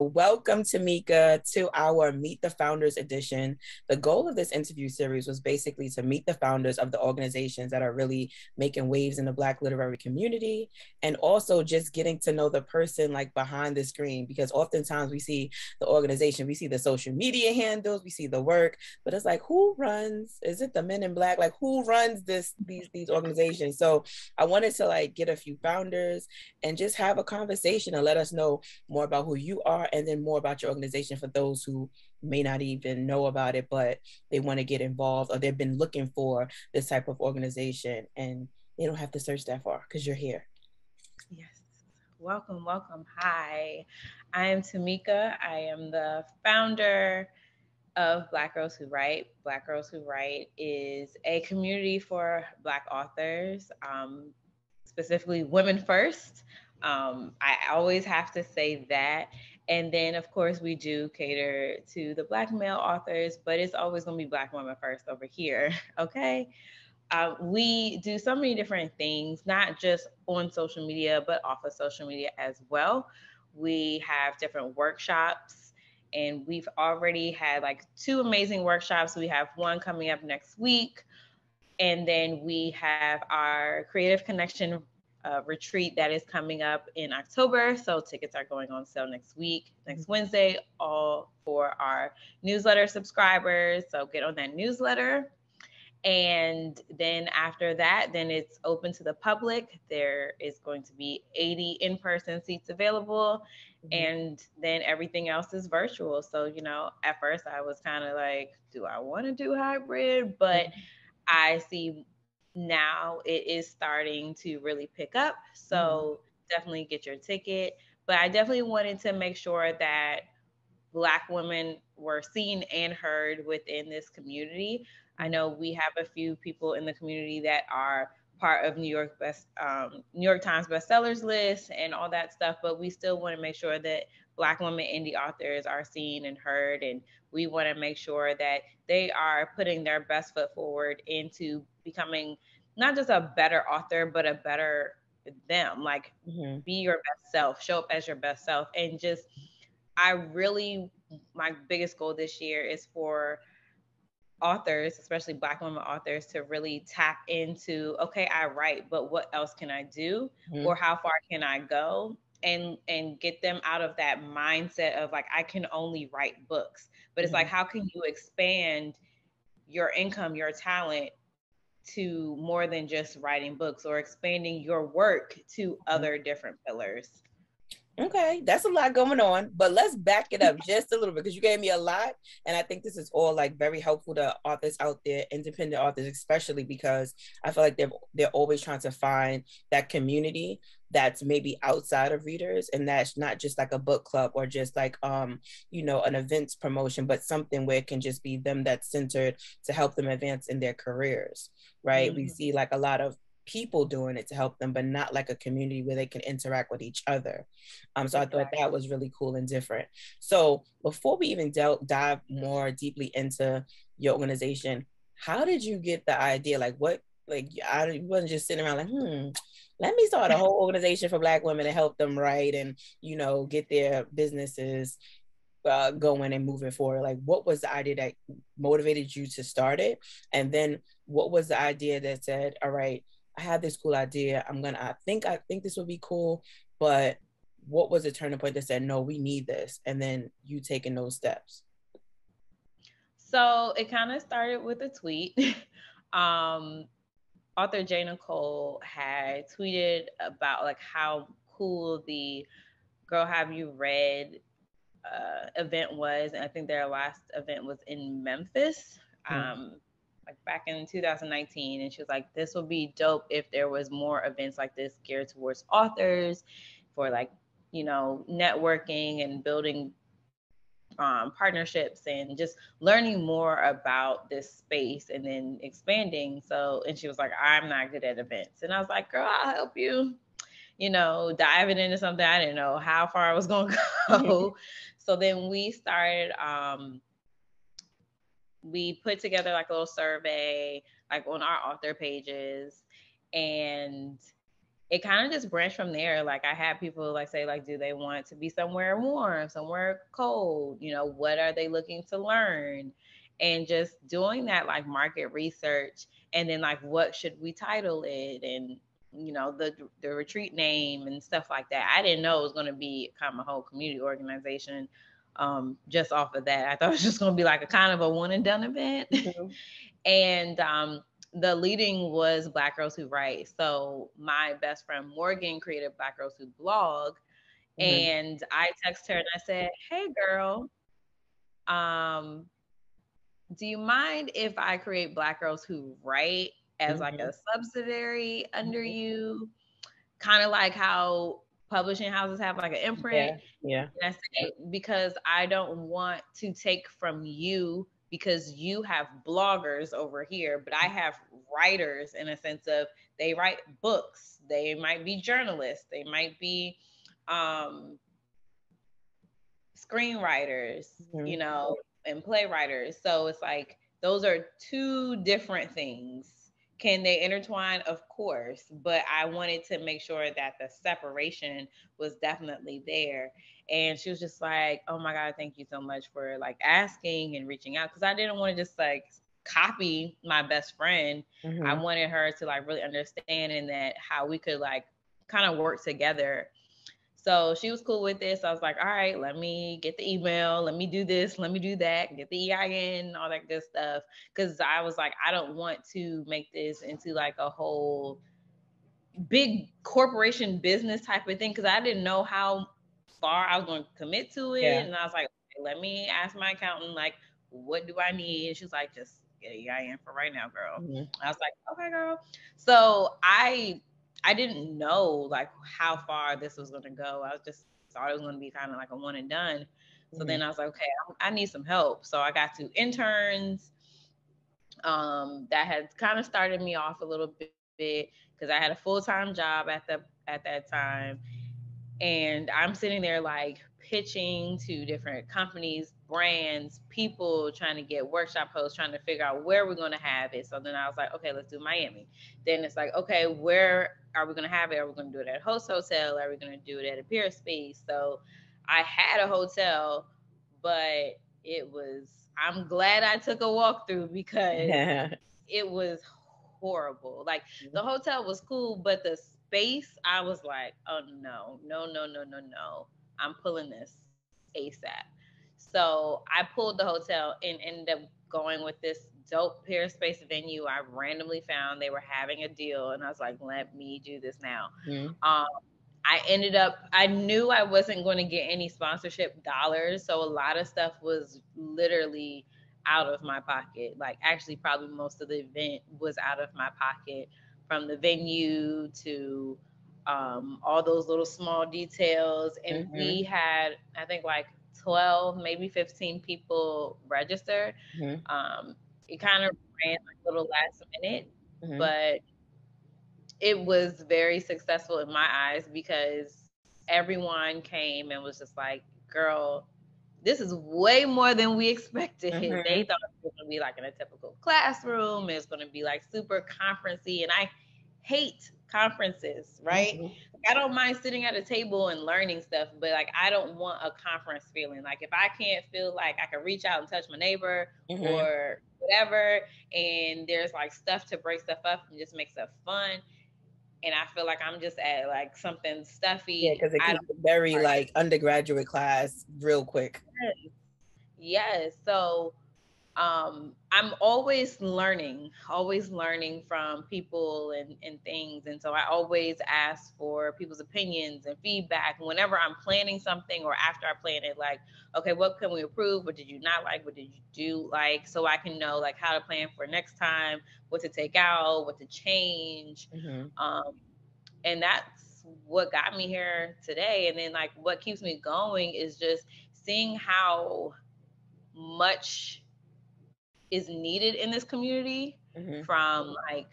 Welcome, Tamika, to our Meet the Founders edition. The goal of this interview series was basically to meet the founders of the organizations that are really making waves in the Black literary community, and also just getting to know the person like behind the screen, because oftentimes we see the organization, we see the social media handles, we see the work, but it's like, who runs? Is it the Men in Black? Like, who runs these organizations? So I wanted to like get a few founders and just have a conversation and let us know more about who you are and then more about your organization for those who may not even know about it, but they want to get involved or they've been looking for this type of organization and they don't have to search that far because you're here. Yes. Welcome, welcome. Hi, I am Tamika. I am the founder of Black Girls Who Write. Black Girls Who Write is a community for Black authors, specifically women first. I always have to say that. And then, of course, we do cater to the Black male authors, but it's always going to be Black women first over here. Okay. We do so many different things, not just on social media, but off of social media as well. We have different workshops, and we've already had like two amazing workshops. We have one coming up next week, and then we have our Creative Connection retreat that is coming up in October. So tickets are going on sale next week, next Wednesday, all for our newsletter subscribers. So get on that newsletter. And then after that, then it's open to the public. There is going to be 80 in-person seats available. Mhm. And then everything else is virtual. So, at first I was kind of like, do I want to do hybrid? But I see now it is starting to really pick up. Mhm. So definitely get your ticket. But I definitely wanted to make sure that Black women were seen and heard within this community. I Mhm. know we have a few people in the community that are part of New York Times bestsellers list and all that stuff, but we still want to make sure that Black women indie authors are seen and heard, and we want to make sure that they are putting their best foot forward into becoming not just a better author, but a better them. Like, Mhm. be your best self, show up as your best self, and just I really, my biggest goal this year is for authors, especially Black women authors, to really tap into, okay, I write, but what else can I do? Or Mhm. how far can I go? And get them out of that mindset of like, I can only write books. But it's like, Mhm. how can you expand your income, your talent to more than just writing books, or expanding your work to Mhm. other different pillars? Okay, that's a lot going on, but let's back it up just a little bit because you gave me a lot, and I think this is all like very helpful to authors out there, independent authors especially, because I feel like they're always trying to find that community that's maybe outside of readers, and that's not just like a book club or just like an events promotion, but something where it can just be them that's centered to help them advance in their careers, right? We Mhm. see like a lot of people doing it to help them, but not like a community where they can interact with each other. So I thought Exactly. that was really cool and different. So before we even dive more deeply into your organization, how did you get the idea? Like what, like you wasn't just sitting around like, let me start a whole organization for Black women to help them write and, get their businesses going and moving forward. Like what was the idea that motivated you to start it? And then what was the idea that said, all right, I have this cool idea. I think this would be cool, but what was the turning point that said, no, we need this? And then you taking those steps. So it kind of started with a tweet. um, Author Jay Nicole had tweeted about like how cool the Girl Have You Read event was, and I think their last event was in Memphis, Mm-hmm. like back in 2019. And she was like, "This would be dope if there was more events like this geared towards authors, for like networking and building partnerships and just learning more about this space and then expanding." So, and she was like, "I'm not good at events." And I was like, "Girl, I'll help you, diving into something I didn't know how far I was going to go." So then we started, we put together like a little survey, like on our author pages. And it kind of just branched from there. Like I had people like say like, do they want to be somewhere warm, somewhere cold? You know, what are they looking to learn? And just doing that like market research, and then like what should we title it, and you know the retreat name and stuff like that. I didn't know it was going to be kind of a whole community organization. Just off of that, I thought it was just going to be like a kind of a one and done event. Mm-hmm. And the leading was Black Girls Who Write. So my best friend Morgan created Black Girls Who Blog, Mm-hmm. and I texted her and I said, "Hey, girl, um, do you mind if I create Black Girls Who Write as like Mm-hmm. a subsidiary under you, kind of like how publishing houses have like an imprint?" Yeah. Yeah. And I say, because I don't want to take from you because you have bloggers over here, but I have writers in a sense of they write books, they might be journalists, they might be um, screenwriters, you Mm-hmm. know, and playwriters. So it's like those are two different things. Can they intertwine? Of course, but I wanted to make sure that the separation was definitely there. And she was just like, "Oh my God, thank you so much for like asking and reaching out." Because I didn't want to just like copy my best friend. I Mm-hmm. wanted her to like really understand and that how we could like kind of work together. So she was cool with this. I was like, all right, let me get the email, let me do this, let me do that, get the EIN, all that good stuff. Cause I was like, I don't want to make this into like a whole big corporation business type of thing. Cause I didn't know how far I was going to commit to it. Yeah. And I was like, okay, let me ask my accountant, like, what do I need? And she was like, just get an EIN for right now, girl. Mm-hmm. I was like, okay, girl. So I didn't know like how far this was going to go. I was just thought it was going to be kind of like a one and done. So Mm-hmm. then I was like, okay, I need some help. So I got two interns that had kind of started me off a little bit because I had a full time job at that time, and I'm sitting there like pitching to different companies, brands, people, trying to get workshop hosts, trying to figure out where we're going to have it. So then I was like, okay, let's do Miami. Then it's like, okay, where are we going to have it? Are we going to do it at a host hotel? Are we going to do it at a peer space? So I had a hotel, but it was, I'm glad I took a walkthrough because Yeah. it was horrible. Like the hotel was cool, but the space, I was like, oh no, no, no, no, no, no. I'm pulling this ASAP. So I pulled the hotel and ended up going with this dope pair space venue I randomly found. They were having a deal, and I was like, let me do this now. Mm-hmm. Um, I ended up, I knew I wasn't going to get any sponsorship dollars. So a lot of stuff was literally out of my pocket. Like, actually, probably most of the event was out of my pocket, from the venue to all those little small details. And Mm-hmm. we had, I think, like 12, maybe 15 people register. Mm-hmm. Um, it kind of ran like a little last minute, Mm-hmm. but it was very successful in my eyes because everyone came and was just like, girl, this is way more than we expected. They Mm-hmm. thought it was going to be like in a typical classroom. It's going to be like super conferencey. And I hate conferences, right? Mm-hmm. Like, I don't mind sitting at a table and learning stuff, but like I don't want a conference feeling. Like if I can't feel like I can reach out and touch my neighbor Mm-hmm. or whatever, and there's like stuff to break stuff up and just make stuff fun, and I feel like I'm just at like something Yeah, stuffy. because it I can don't get very like like undergraduate class real quick. it. Yes. So I'm always learning from people and things. And so I always ask for people's opinions and feedback whenever I'm planning something or after I plan it, like, okay, what can we improve? What did you not like? What did you do like? So I can know like how to plan for next time, what to take out, what to change. Mm-hmm. Um, and that's what got me here today. And then like what keeps me going is just seeing how much is needed in this community, Mm-hmm. from like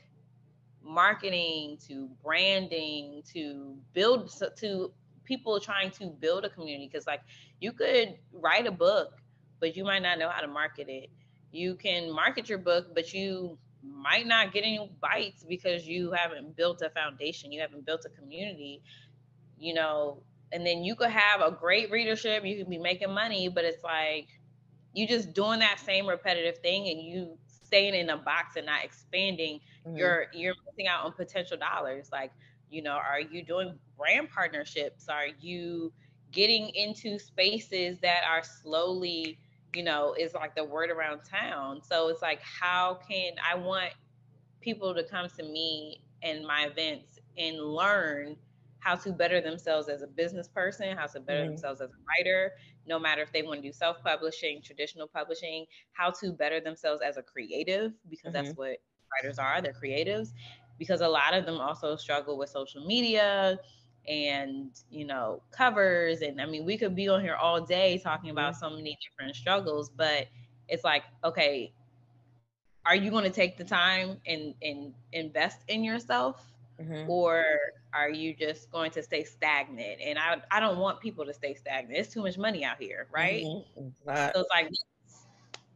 marketing to branding to build to people trying to build a community. Because like you could write a book but you might not know how to market it. You can market your book but you might not get any bites because you haven't built a foundation, you haven't built a community, you know. And then you could have a great readership, you can be making money, but it's like you just doing that same repetitive thing and you staying in a box and not expanding. Mm-hmm. You're missing out on potential dollars. Like, you know, are you doing brand partnerships? Are you getting into spaces that are slowly, you know, is like the word around town? So it's like, how can I want people to come to me and my events and learn how to better themselves as a business person, how to better Mm-hmm. themselves as a writer, no matter if they want to do self publishing, traditional publishing, how to better themselves as a creative, because Mm-hmm. that's what writers are, they're creatives. Because a lot of them also struggle with social media and, you know, covers. And I mean, we could be on here all day talking about so many different struggles, but it's like, okay, are you going to take the time and invest in yourself, Mm-hmm. or are you just going to stay stagnant? And I don't want people to stay stagnant. It's too much money out here, right? Mm-hmm. So it's like,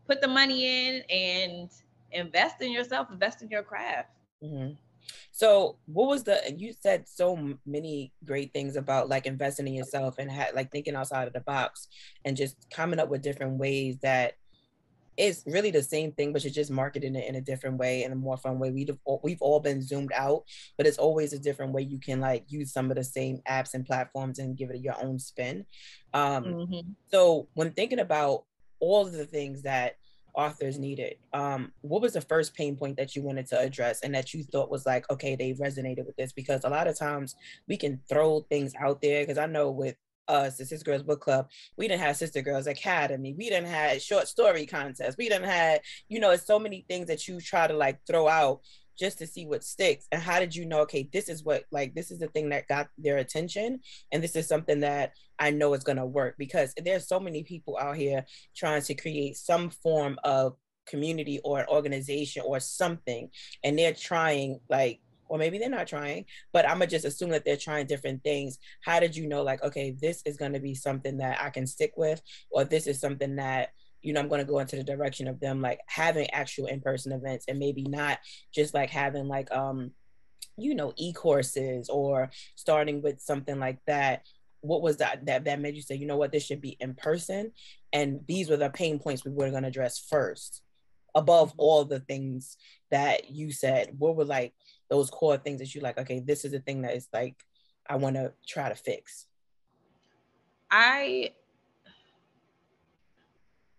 put the money in and invest in yourself, invest in your craft. Mm-hmm. So what was the, and you said so many great things about like investing in yourself and like thinking outside of the box and just coming up with different ways that it's really the same thing, but you're just marketing it in a different way, in a more fun way. We've all been zoomed out, but it's always a different way you can like use some of the same apps and platforms and give it your own spin. Um, Mm-hmm. so when thinking about all of the things that authors needed, what was the first pain point that you wanted to address and that you thought was like, okay, they resonated with this? Because a lot of times we can throw things out there. Because I know with us, the Sistah Girls Book Club, we didn't have Sistah Girls Academy, we didn't have short story contests, we didn't have, you know, it's so many things that you try to like throw out just to see what sticks. And how did you know, okay, this is what, like, this is the thing that got their attention, and this is something that I know it's going to work? Because there's so many people out here trying to create some form of community or an organization or something, and they're trying like, or maybe they're not trying, but I'm gonna just assume that they're trying different things. How did you know, like, okay, this is going to be something that I can stick with, or this is something that, you know, I'm going to go into the direction of them like having actual in-person events, and maybe not just like having like you know, e-courses or starting with something like that? What was that made you say, you know what, this should be in person, and these were the pain points we were going to address first above all the things that you said? What were like those core things that you like, okay, this is the thing that is like I want to try to fix? I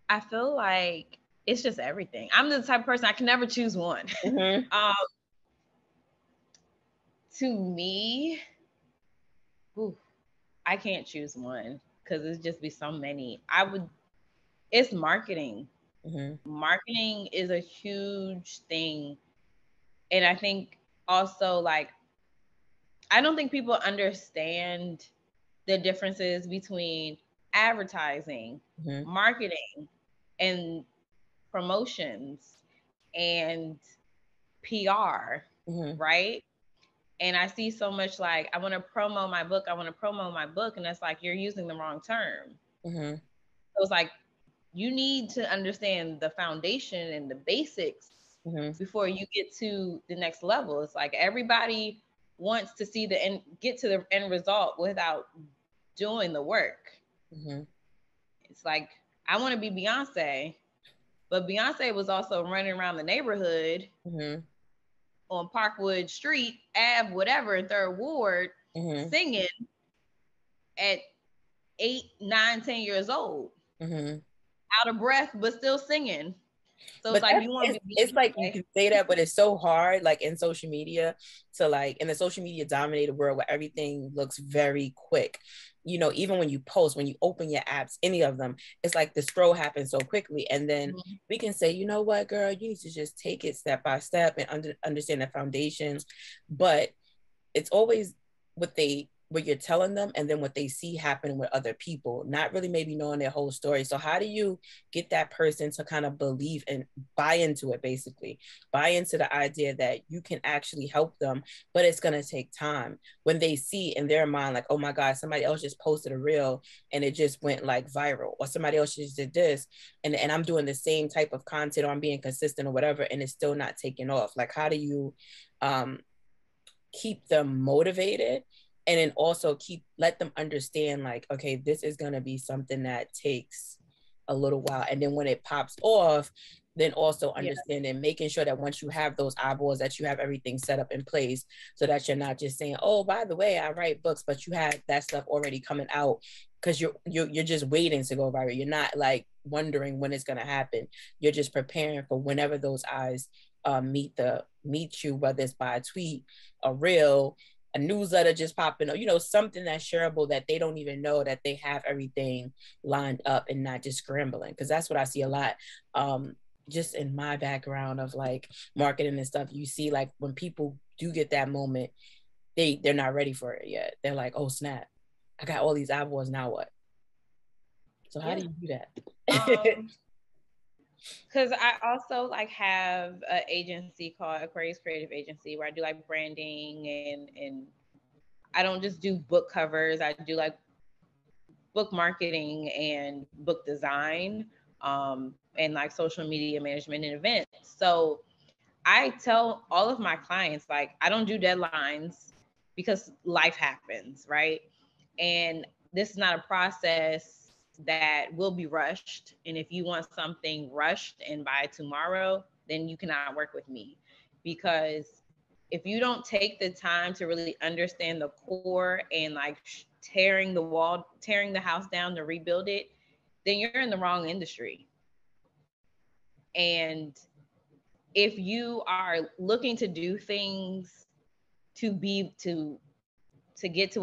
I feel like it's just everything. I'm the type of person I can never choose one. Mm-hmm. um, to me, ooh, I can't choose one because it's just be so many. I would. It's marketing. Mm-hmm. Marketing is a huge thing, and I think also like I don't think people understand the differences between advertising, Mm-hmm. marketing, and promotions and PR, Mm-hmm. right? And I see so much like I want to promo my book, I want to promo my book, and it's like you're using the wrong term. Mm-hmm. So it's like you need to understand the foundation and the basics Mm-hmm. before you get to the next level. It's like everybody wants to see the end, get to the end result without doing the work. Mm-hmm. It's like I want to be Beyonce, but Beyonce was also running around the neighborhood Mm-hmm. on Parkwood Street, Ave, whatever, in Third Ward, Mm-hmm. singing at 8, 9, 10 years old, Mm-hmm. out of breath, but still singing. So it's But like that's, you want to be it's like you Beyonce. can say that, but it's so hard, like in social media, to like in the social media dominated world where everything looks very quick. You know, even when you post, when you open your apps, any of them, it's like the scroll happens so quickly. And then Mhm. we can say, you know what, girl, you need to just take it step by step and understand the foundations. But it's always what they what you're telling them and then what they see happening with other people, not really maybe knowing their whole story. So how do you get that person to kind of believe and buy into it, basically buy into the idea that you can actually help them, but it's going to take time when they see in their mind like, oh my God, somebody else just posted a reel and it just went like viral, or somebody else just did this, and I'm doing the same type of content, or I'm being consistent or whatever, and it's still not taking off. Like, how do you keep them motivated, and then also let them understand like, okay, this is going to be something that takes a little while, and then when it pops off, then also understanding, making sure that once you have those eyeballs, that you have everything set up in place, so that you're not just saying, oh, by the way, I write books, but you have that stuff already coming out, because you're just waiting to go viral. You're not like wondering when it's going to happen. You're just preparing for whenever those eyes meet you, whether it's by a tweet, a reel, a newsletter just popping up, something that's shareable, that they don't even know that they have everything lined up and not just scrambling. Because that's what I see a lot. Just in my background of like marketing and stuff, you see like when people do get that moment, they're not ready for it yet. They're like, oh snap, I got all these eyeballs, now what? So how do you do that? Because I also like have an agency called Aquarius Creative Agency, where I do like branding, and I don't just do book covers. I do like book marketing and book design, and like social media management and events. So I tell all of my clients, like, I don't do deadlines because life happens, right? And this is not a process that will be rushed. And if you want something rushed and by tomorrow, then you cannot work with me. Because if you don't take the time to really understand the core and like tearing the house down to rebuild it, then you're in the wrong industry. And if you are looking to do things to get to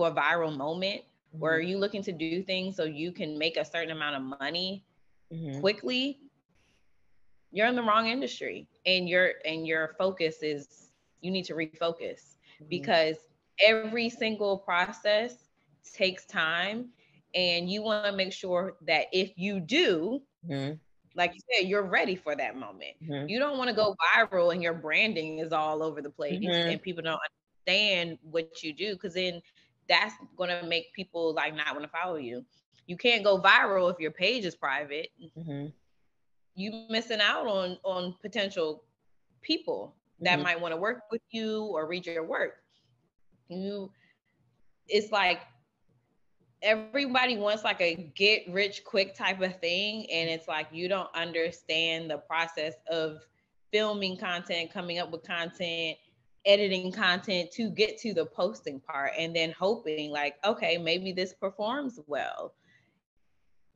a viral moment, or are you looking to do things so you can make a certain amount of money quickly, you're in the wrong industry. And your focus is, you need to refocus, because every single process takes time, and you want to make sure that if you do, like you said, you're ready for that moment. You don't want to go viral and your branding is all over the place and people don't understand what you do, because then that's going to make people like not want to follow you. You can't go viral if your page is private. You missing out on potential people that might want to work with you or read your work. It's like everybody wants like a get rich quick type of thing, and it's like you don't understand the process of filming content, coming up with content, editing content to get to the posting part, and then hoping like, okay, maybe this performs well.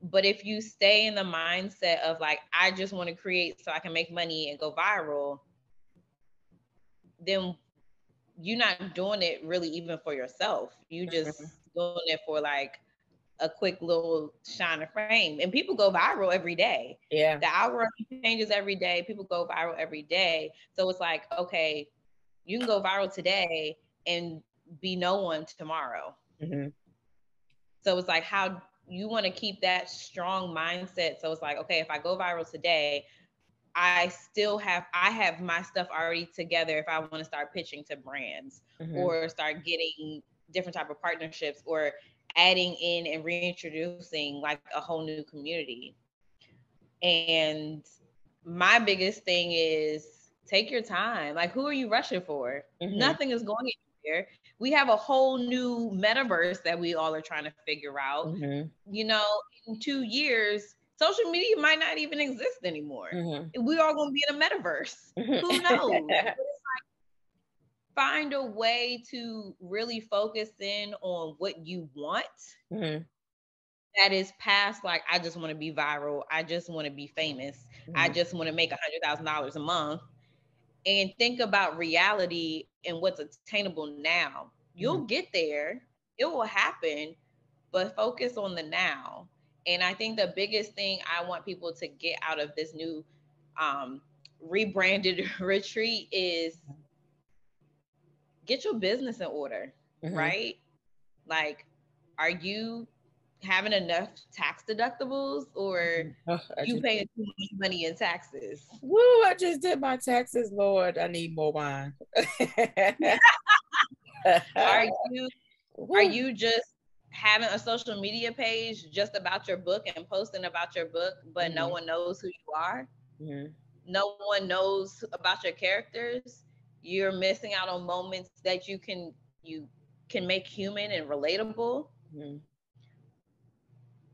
But if you stay in the mindset of like, I just want to create so I can make money and go viral, then you're not doing it really even for yourself. You just doing it for like a quick little shine of fame. And people go viral every day. Yeah. The algorithm changes every day. People go viral every day. So it's like, okay, you can go viral today and be no one tomorrow. So it's like, how you want to keep that strong mindset. So it's like, okay, if I go viral today, I have my stuff already together if I want to start pitching to brands or start getting different type of partnerships, or adding in and reintroducing like a whole new community. And my biggest thing is take your time. Like, who are you rushing for? Nothing is going anywhere. We have a whole new metaverse that we all are trying to figure out. You know, in 2 years, social media might not even exist anymore. We are going to be in a metaverse. Who knows? But it's like, find a way to really focus in on what you want. That is past like, I just want to be viral. I just want to be famous. I just want to make $100,000 a month. And think about reality and what's attainable now. You'll get there. It will happen, but focus on the now. And I think the biggest thing I want people to get out of this new rebranded retreat is get your business in order, right? Like, are you having enough tax deductibles, or Oh, you paying too much money in taxes? woo, I just did my taxes, Lord. I need more wine. Are you are Woo. you just having a social media page just about your book and posting about your book, but no Mm-hmm. one knows who you are? Mm-hmm. No one knows about your characters. You're missing out on moments that you can make human and relatable. Mm-hmm.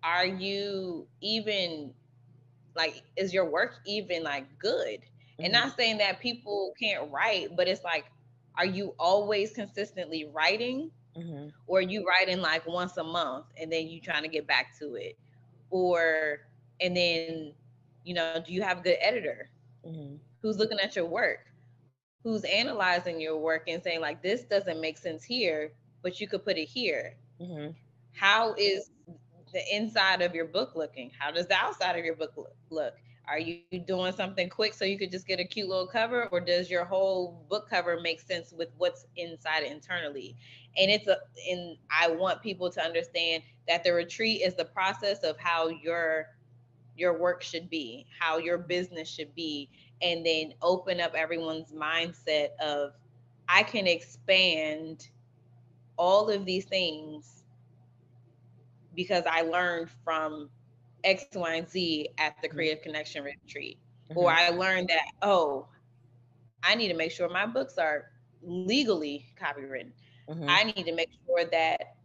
Are you even like, is your work even like good? And Mm-hmm. not saying that people can't write, but it's like, are you always consistently writing, Mm-hmm. or you writing like once a month and then you trying to get back to it? Or and then, do you have a good editor Mm-hmm. who's looking at your work, who's analyzing your work and saying like, this doesn't make sense here, but you could put it here? Mm-hmm. How is the inside of your book looking? How does the outside of your book look? Are you doing something quick so you could just get a cute little cover, or does your whole book cover make sense with what's inside internally? And I want people to understand that the retreat is the process of how your work should be, how your business should be, and then open up everyone's mindset of, I can expand all of these things because I learned from X, Y, and Z at the Creative Connection retreat. Or Mm-hmm. I learned that, oh, I need to make sure my books are legally copywritten. Mm-hmm. I need to make sure that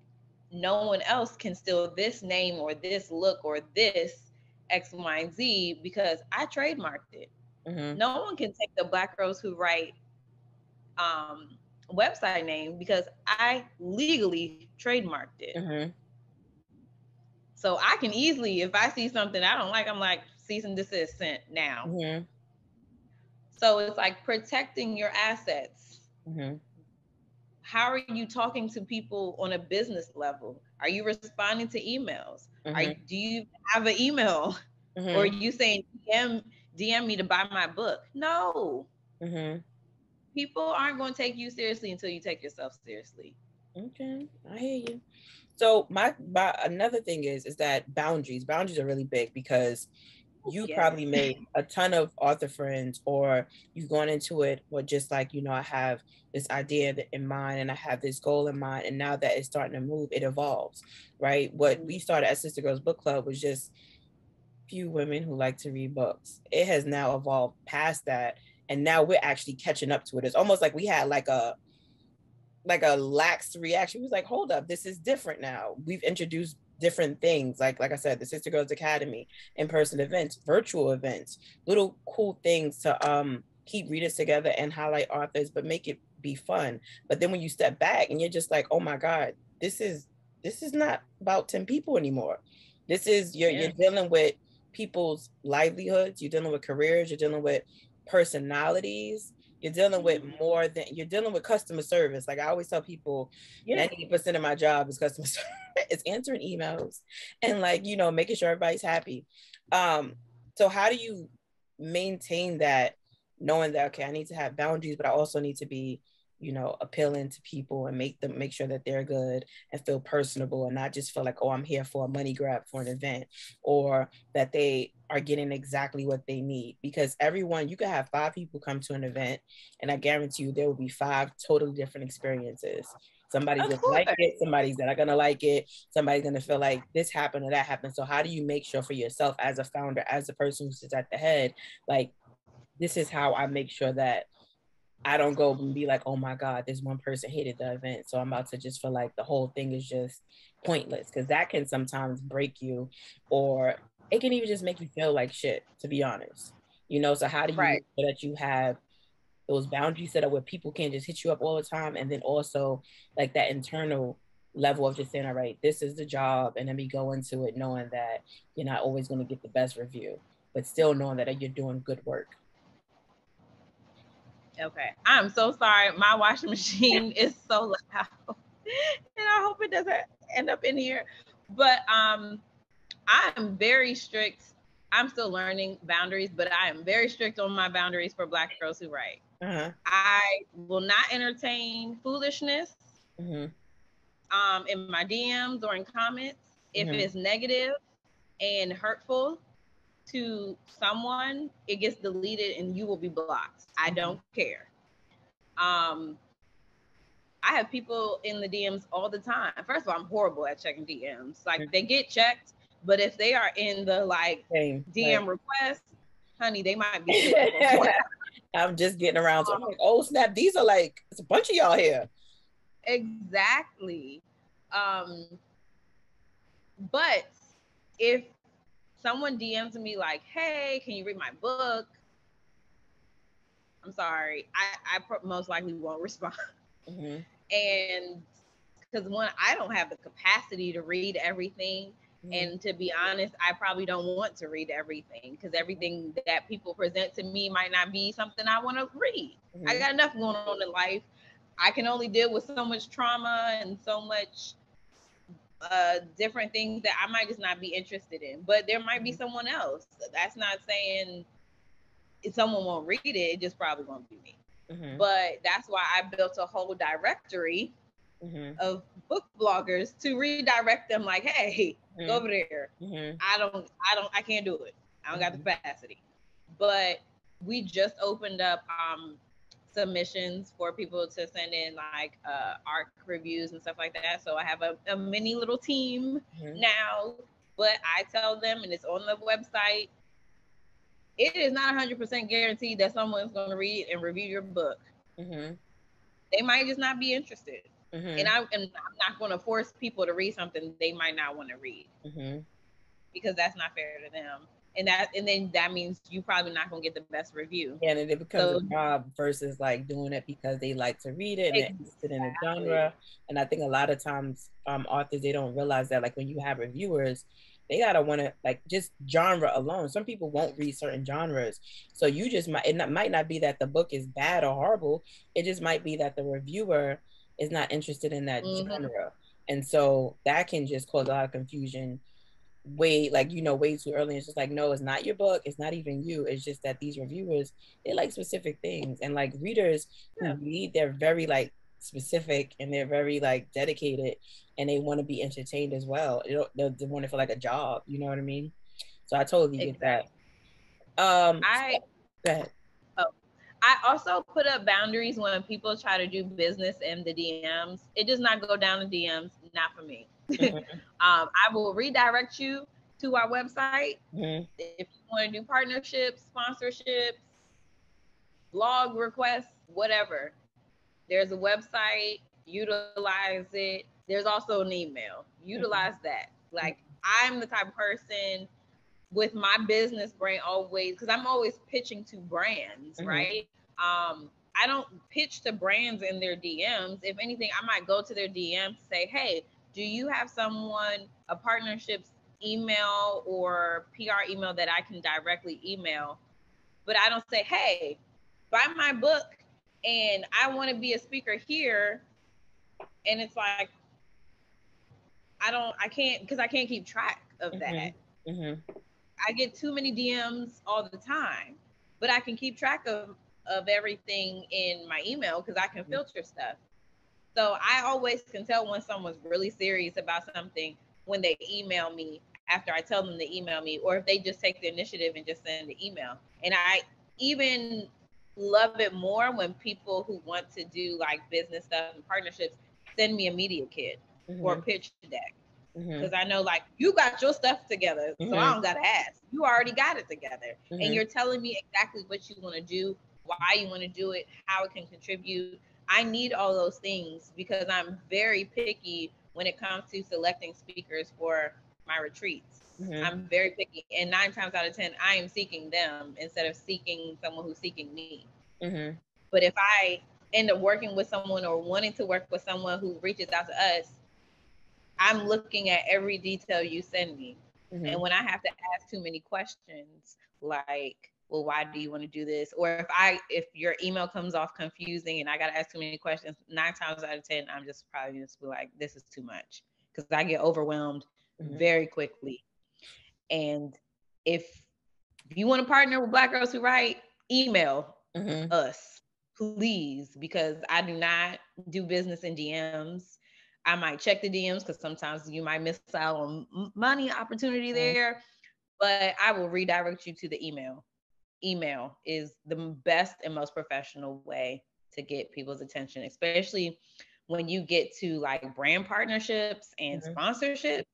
no one else can steal this name or this look or this X, Y, and Z because I trademarked it. Mm-hmm. No one can take the Black Girls Who Write um, website name because I legally trademarked it. Mm-hmm. So I can easily, if I see something I don't like, I'm like, cease and desist sent now. Mm-hmm. So it's like protecting your assets. Mm-hmm. How are you talking to people on a business level? Are you responding to emails? Mm-hmm. Do you have an email? Or are Mm-hmm. you saying DM me to buy my book? No. Mm-hmm. People aren't going to take you seriously until you take yourself seriously. Okay, I hear you. So my another thing is that boundaries are really big because you Yes. probably made a ton of author friends, or you've gone into it with just like, I have this idea in mind and I have this goal in mind, and now that it's starting to move, it evolves, right? What we started at Sister Girls Book Club was just few women who like to read books. It has now evolved past that, and now we're actually catching up to it. It's almost like we had like a lax reaction. We was like, hold up, this is different now. We've introduced different things, like I said, the Sister Girls Academy, in-person events, virtual events, little cool things to keep readers together and highlight authors, but make it be fun. But then when you step back and you're just like, oh my God, this is not about 10 people anymore. This is you're Yeah. dealing with people's livelihoods, you're dealing with careers, you're dealing with personalities, you're dealing with customer service. Like I always tell people, Yeah. 98% of my job is customer service. It's answering emails and like, making sure everybody's happy. Um, so how do you maintain that, knowing that, okay, I need to have boundaries, but I also need to be, appealing to people and make sure that they're good and feel personable and not just feel like, oh, I'm here for a money grab for an event, or that they are getting exactly what they need. Because you could have 5 people come to an event, and I guarantee you there will be 5 totally different experiences. Somebody's Of gonna course. like it, somebody's not gonna like it, somebody's gonna feel like this happened or that happened. So how do you make sure for yourself as a founder, as a person who sits at the head, like, this is how I make sure that I don't go and be like, oh my God, this one person hated the event, so I'm about to just feel like the whole thing is just pointless, because that can sometimes break you, or it can even just make you feel like shit, to be honest. So how do you Right. make sure that you have those boundaries set up where people can't just hit you up all the time, and then also like that internal level of just saying, all right, this is the job, and then we go into it knowing that you're not always going to get the best review, but still knowing that you're doing good work. Okay. I'm so sorry. My washing machine is so loud. And I hope it doesn't end up in here. But I am very strict. I'm still learning boundaries, but I am very strict on my boundaries for Black Girls Who Write. Uh-huh. I will not entertain foolishness. Mm-hmm. in my DMs or in comments, if Mm-hmm. it's negative and hurtful to someone, it gets deleted and you will be blocked. I don't care. Um, I have people in the DMs all the time. First of all, I'm horrible at checking DMs. Like they get checked, but if they are in the like Same, DM right. request, honey, they might be suitable. I'm just getting around to. I'm like, oh snap! These are like it's a bunch of y'all here. Exactly. Um, but if someone DMs me like, "Hey, can you read my book?" I'm sorry, I most likely won't respond. Mm-hmm. And because one, I don't have the capacity to read everything. Mm-hmm. And to be honest, I probably don't want to read everything because everything that people present to me might not be something I want to read. I Mm-hmm. got enough going on in life. I can only deal with so much trauma and so much different things that I might just not be interested in. But there might be someone else. That's not saying if someone won't read it, it just probably won't be me. Mm-hmm. But that's why I built a whole directory Mm-hmm. of book bloggers to redirect them like, hey, go over there. Mm-hmm. I can't do it. I don't got the Mm-hmm. capacity. But we just opened up submissions for people to send in like art reviews and stuff like that. So I have a mini little team Mm-hmm. now, but I tell them, and it's on the website, it is not 100% guaranteed that someone's going to read and review your book. Mm-hmm. They might just not be interested. Mm-hmm. And I'm not going to force people to read something they might not want to read Mm-hmm. because that's not fair to them. And then that means you probably not going to get the best review. Yeah, and it becomes a So job versus like doing it because they like to read it and they're interested in the exactly. genre. And I think a lot of times authors they don't realize that like when you have reviewers, they gotta want to like just genre alone. Some people won't read certain genres, so you just might not be that the book is bad or horrible. It just might be that the reviewer is not interested in that Mm-hmm. genre, and so that can just cause a lot of confusion way like way too early. It's just like no, it's not your book, it's not even you, it's just that these reviewers they like specific things, and like readers who Yeah. read they're very like specific and they're very like dedicated and they want to be entertained as well. They want it for like a job, you know what I mean? So I totally get that. Exactly. I So, go ahead. oh, I also put up boundaries when people try to do business in the DMs. It does not go down the DMs, not for me. Mm-hmm. I will redirect you to our website Mm-hmm. if you want to do partnerships, sponsorships, blog requests, whatever. There's a website, utilize it. There's also an email, utilize that. Like, I'm the type of person with my business brain always, because I'm always pitching to brands, Mm-hmm. right? I don't pitch to brands in their DMs. If anything, I might go to their DMs to say, hey, do you have someone, a partnerships email or PR email that I can directly email? But I don't say, hey, buy my book and I want to be a speaker here. And it's like, I can't, because I can't keep track of that. Mm-hmm. Mm-hmm. I get too many DMs all the time, but I can keep track of everything in my email because I can filter stuff. So I always can tell when someone's really serious about something when they email me after I tell them to email me, or if they just take the initiative and just send the email. And I even love it more when people who want to do like business stuff and partnerships send me a media kit or a Mm-hmm. pitch deck, because Mm-hmm. I know like you got your stuff together, so I Mm-hmm. don't gotta ask. You already got it together, and Mm-hmm. you're telling me exactly what you want to do, why you want to do it, how it can contribute. I need all those things because I'm very picky when it comes to selecting speakers for my retreats. Mm-hmm. I'm very picky, and 9 times out of 10, I am seeking them instead of seeking someone who's seeking me. Mm-hmm. But if I end up working with someone or wanting to work with someone who reaches out to us, I'm looking at every detail you send me. And Mm-hmm. when I have to ask too many questions, like, well, why do you want to do this? Or if your email comes off confusing and I got to ask too many questions, 9 times out of 10, I'm just probably just be like, this is too much because I get overwhelmed Mm-hmm. very quickly. And if you want to partner with Black Girls Who Write, email Mm-hmm. us, please, because I do not do business in DMs. I might check the DMs because sometimes you might miss out on money opportunity there, but I will redirect you to the email. Email is the best and most professional way to get people's attention, especially when you get to like brand partnerships and sponsorships.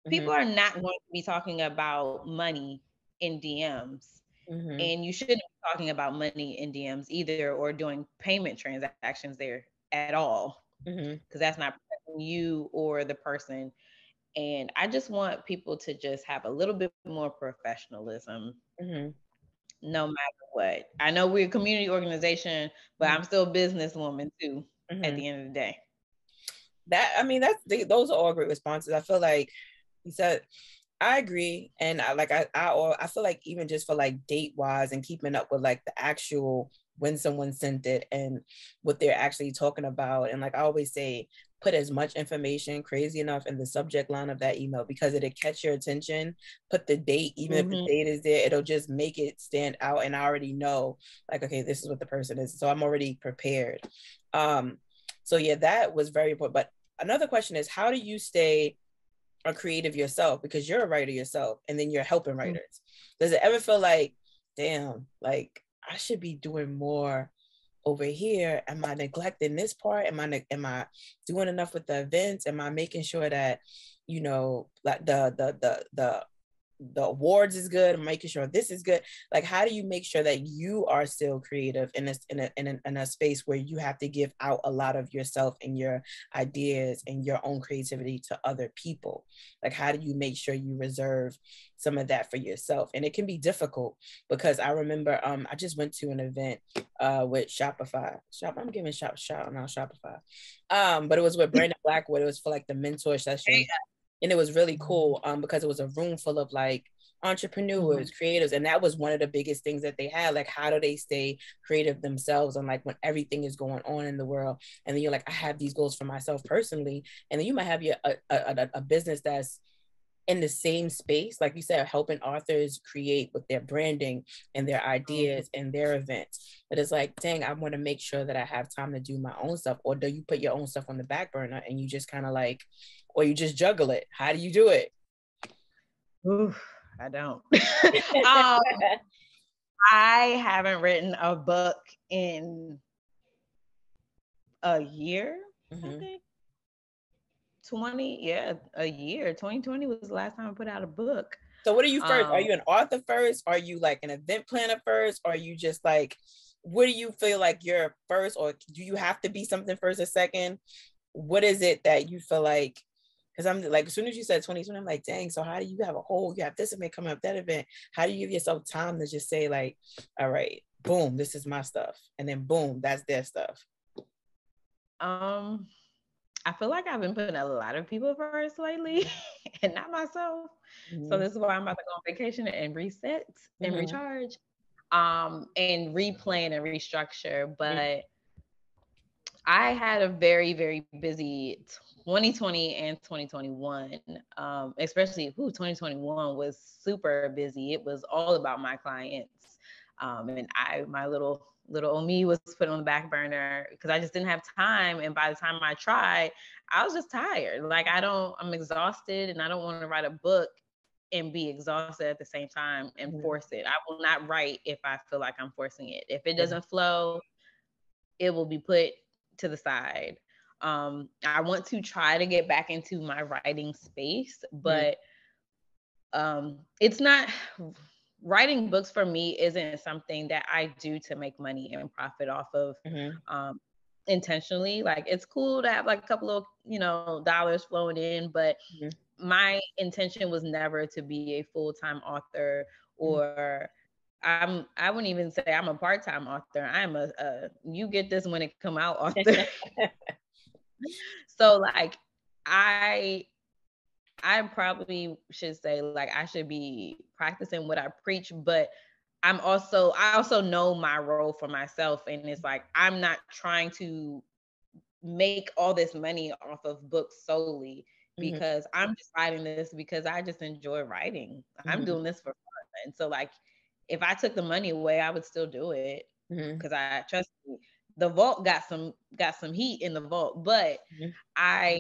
People are not going to be talking about money in DMs. And you shouldn't be talking about money in DMs either, or doing payment transactions there at all, because that's not protecting you or the person. And I just want people to just have a little bit more professionalism, no matter what. I know we're a community organization, but I'm still a businesswoman too at the end of the day. Those are all great responses. I feel like you said, I agree. And I feel like even just for like date wise and keeping up with like the actual when someone sent it and what they're actually talking about. And like I always say, put as much information crazy enough in the subject line of that email because it'll catch your attention. Put the date, even if the date is there, it'll just make it stand out. And I already know like, okay, this is what the person is. So I'm already prepared. So yeah, that was very important. But another question is, how do you stay a creative yourself? Because you're a writer yourself and then you're helping writers. Does it ever feel like, damn, like I should be doing more over here? Am I neglecting this part? Am I doing enough with the events? Am I making sure that, you know, like the awards is good, making sure this is good? Like, how do you make sure that you are still creative in a space where you have to give out a lot of yourself and your ideas and your own creativity to other people? Like, how do you make sure you reserve some of that for yourself? And it can be difficult because I remember I just went to an event with Shopify. I'm giving shout out Shopify. But it was with Brandon Blackwood. It was for like the mentor session. And it was really cool because it was a room full of like entrepreneurs, creatives. And that was one of the biggest things that they had. Like, how do they stay creative themselves? And like when everything is going on in the world, and then you're like, I have these goals for myself personally. And then you might have a business that's in the same space, like you said, helping authors create with their branding and their ideas and their events. But it's like, dang, I want to make sure that I have time to do my own stuff. Or do you put your own stuff on the back burner and you just kind of like, or you just juggle it? How do you do it? Oof, I don't. I haven't written a book in a year, I think. A year. 2020 was the last time I put out a book. So what are you first? Are you an author first? Are you like an event planner first? Or are you just like, what do you feel like you're first? Or do you have to be something first or second? What is it that you feel like? Because I'm like, as soon as you said 2020, I'm like, dang, so how do you you have this event coming up, that event? How do you give yourself time to just say like, all right, boom, this is my stuff. And then boom, that's their stuff. I feel like I've been putting a lot of people first lately and not myself. So this is why I'm about to go on vacation and reset and recharge, and replan and restructure. But I had a very, very busy 2020 and 2021, especially 2021 was super busy. It was all about my clients. And my little old me was put on the back burner because I just didn't have time. And by the time I tried, I was just tired. Like I'm exhausted and I don't want to write a book and be exhausted at the same time and force it. I will not write if I feel like I'm forcing it. If it doesn't flow, it will be put to the side. I want to try to get back into my writing space, but it's not, writing books for me isn't something that I do to make money and profit off of intentionally. Like, it's cool to have like a couple of, dollars flowing in, but my intention was never to be a full-time author, or I wouldn't even say I'm a part-time author. I'm a you get this when it come out author. So like I probably should say like I should be practicing what I preach, but I also know my role for myself, and it's like I'm not trying to make all this money off of books solely because I'm just writing this because I just enjoy writing. I'm doing this for fun. And so like if I took the money away, I would still do it because I trust me. The vault got some heat in the vault, but I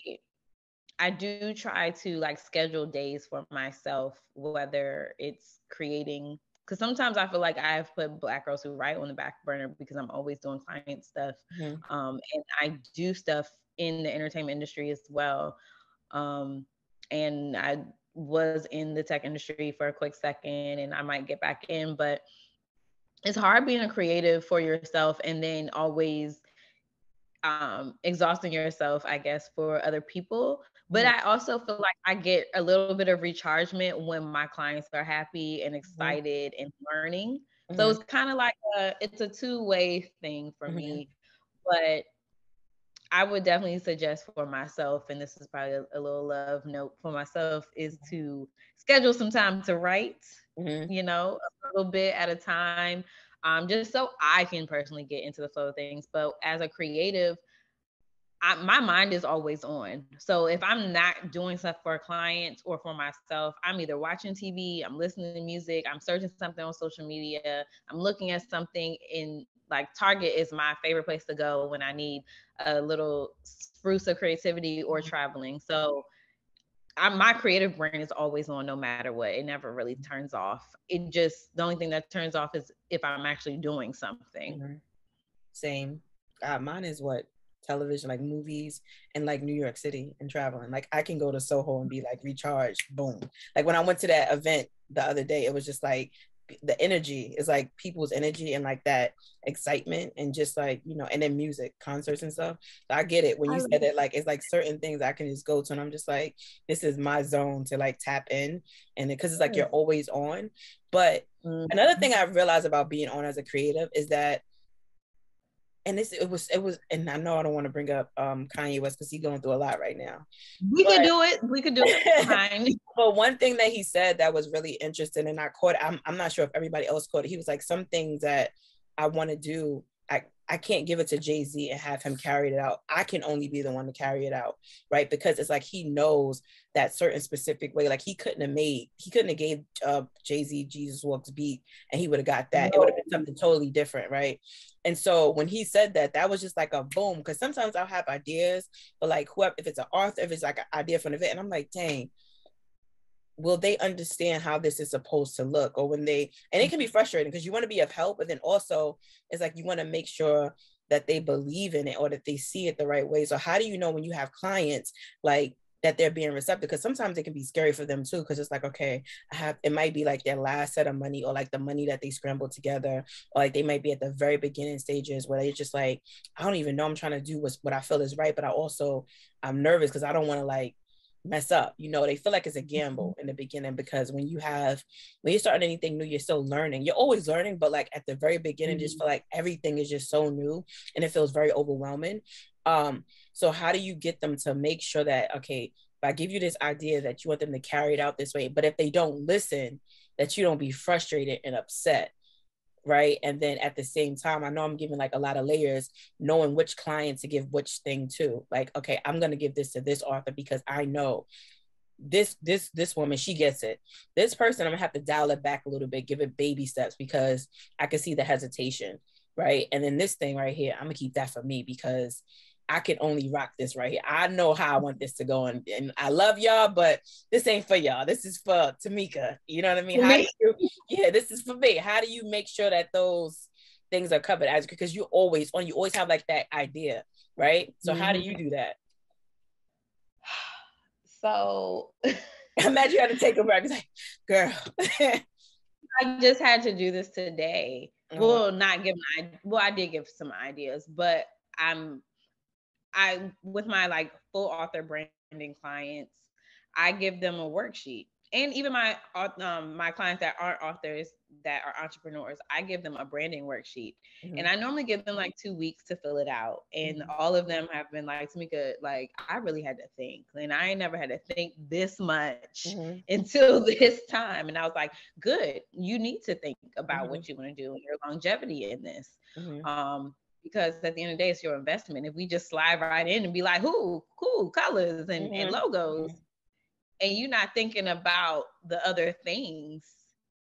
I do try to like schedule days for myself, whether it's creating, because sometimes I feel like I've put Black Girls Who Write on the back burner because I'm always doing client stuff. Mm-hmm. And I do stuff in the entertainment industry as well. Um, and I was in the tech industry for a quick second and I might get back in, but it's hard being a creative for yourself and then always exhausting yourself, I guess, for other people. But Mm-hmm. I also feel like I get a little bit of rechargement when my clients are happy and excited and learning. So Mm-hmm. it's kind of like it's a two-way thing for Mm-hmm. me. But I would definitely suggest for myself, and this is probably a little love note for myself, is to schedule some time to write, Mm-hmm. a little bit at a time, just so I can personally get into the flow of things. But as a creative, my mind is always on. So if I'm not doing stuff for clients or for myself, I'm either watching TV, I'm listening to music, I'm searching something on social media, I'm looking at something in like Target is my favorite place to go when I need a little spruce of creativity or traveling. So my creative brain is always on no matter what. It never really turns off. It just, the only thing that turns off is if I'm actually doing something. Mm-hmm. Same. Mine is what television, like movies and like New York City and traveling. Like I can go to Soho and be like recharged, boom. Like when I went to that event the other day, it was just like the energy is like people's energy and like that excitement and just like, and then music, concerts and stuff. So I get it when you said that, like it's like certain things I can just go to and I'm just like, this is my zone to like tap in. And because it's like you're always on. But another thing I've realized about being on as a creative is that, and it was, and I know I don't want to bring up Kanye West because he's going through a lot right now. We But could do it. We could do it behind. but one thing that he said that was really interesting, and I caught it, I'm not sure if everybody else caught it. He was like, some things that I want to do, I can't give it to Jay-Z and have him carry it out. I can only be the one to carry it out, right? Because it's like he knows that certain specific way. Like he couldn't have gave Jay-Z Jesus Walks beat and he would have got that. It would have been something totally different, right? And so when he said that, that was just like a boom. Because sometimes I'll have ideas, but like whoever, if it's an author, if it's like an idea from an event, and I'm like, dang, will they understand how this is supposed to look? Or when they, and it can be frustrating because you want to be of help, but then also it's like you want to make sure that they believe in it or that they see it the right way. So how do you know when you have clients like that they're being receptive? Because sometimes it can be scary for them too, because it's like, okay, it might be like their last set of money or like the money that they scrambled together, or like they might be at the very beginning stages where they're just like, I don't even know, I'm trying to do what I feel is right, but I'm nervous because I don't want to like mess up. They feel like it's a gamble in the beginning, because when you start anything new, you're still learning. You're always learning, but like at the very beginning, just feel like everything is just so new and it feels very overwhelming. So how do you get them to make sure that, okay, if I give you this idea that you want them to carry it out this way, but if they don't listen, that you don't be frustrated and upset, right? And then at the same time, I know I'm giving like a lot of layers, knowing which client to give which thing to. Like, okay, I'm gonna give this to this author because I know this woman, she gets it. This person, I'm gonna have to dial it back a little bit, give it baby steps because I can see the hesitation, right? And then this thing right here, I'm gonna keep that for me because I can only rock this right here. I know how I want this to go, and I love y'all, but this ain't for y'all. This is for Tamika. You know what I mean? Yeah, this is for me. How do you make sure that those things are covered? As because you always have like that idea, right? So how do you do that? So Imagine you had to take a break. It's like, girl. I just had to do this today. Well, not give I did give some ideas, but I with my like full author branding clients, I give them a worksheet. And even my clients that aren't authors, that are entrepreneurs, I give them a branding worksheet. Mm-hmm. And I normally give them like 2 weeks to fill it out. And all of them have been like, Tamika, like I really had to think. And I ain't never had to think this much until this time. And I was like, good, you need to think about what you want to do and your longevity in this. Because at the end of the day, it's your investment. If we just slide right in and be like, cool colors and logos, and you're not thinking about the other things,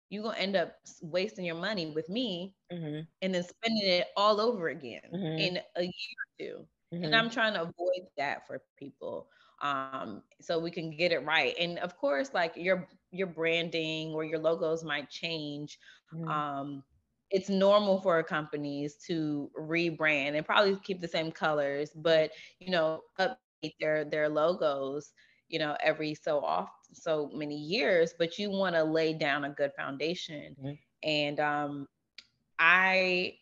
you're going to end up wasting your money with me and then spending it all over again in a year or two. And I'm trying to avoid that for people. so we can get it right. And of course, like your branding or your logos might change. Mm-hmm. It's normal for companies to rebrand and probably keep the same colors, but update their logos, every so often, so many years. But you want to lay down a good foundation. Mm-hmm. And I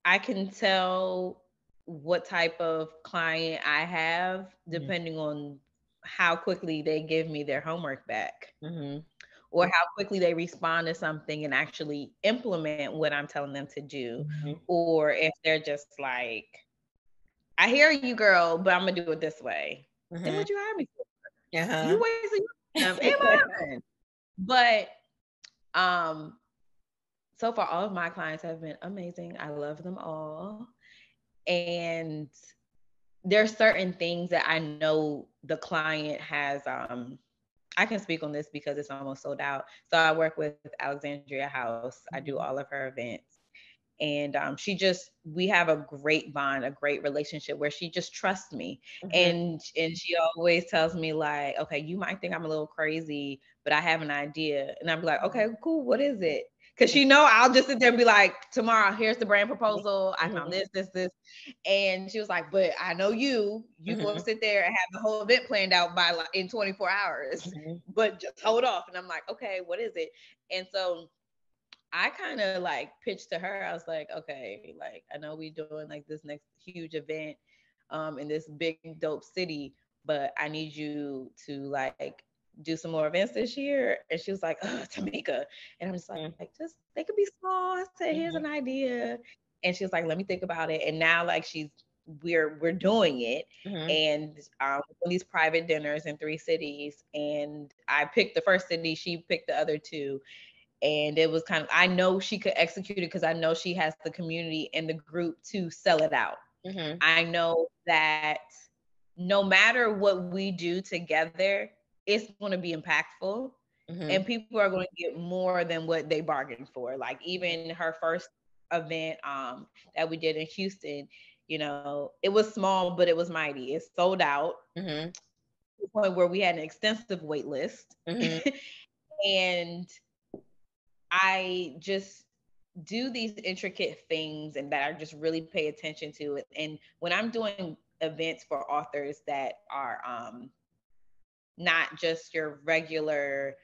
I can tell what type of client I have depending on how quickly they give me their homework back, Mm-hmm. or how quickly they respond to something and actually implement what I'm telling them to do. Mm-hmm. Or if they're just like, I hear you, girl, but I'm gonna do it this way. Then Mm-hmm. what you hired me for? You Uh-huh. wasted your time and mine. But um, so far all of my clients have been amazing. I love them all. And there's certain things that I know the client has. I can speak on this because it's almost sold out. So I work with Alexandria House. I do all of her events. And we have a great bond, a great relationship where she just trusts me. Mm-hmm. And she always tells me like, okay, you might think I'm a little crazy, but I have an idea. And I'm like, okay, cool, what is it? Because I'll just sit there and be like, tomorrow, here's the brand proposal. I found this. And she was like, but I know you go Mm-hmm. sit there and have the whole event planned out by like in 24 hours, Mm-hmm. but just hold off. And I'm like, okay, what is it? And so I kind of like pitched to her. I was like, okay, like I know we doing like this next huge event in this big dope city, but I need you to like do some more events this year. And she was like, oh, Tamika. And I'm just like, just they could be small. I said, here's an Mm-hmm. idea. And she was like, let me think about it. And now like we're doing it. Mm-hmm. And these private dinners in 3 cities. And I picked the first city, she picked the other two. And it was kind of, I know she could execute it because I know she has the community and the group to sell it out. Mm-hmm. I know that no matter what we do together, it's going to be impactful, Mm-hmm. and people are going to get more than what they bargained for. Like even her first event that we did in Houston, it was small, but it was mighty. It sold out Mm-hmm. to the point where we had an extensive wait list. Mm-hmm. And I just do these intricate things and that I just really pay attention to it. And when I'm doing events for authors that are not just your regular,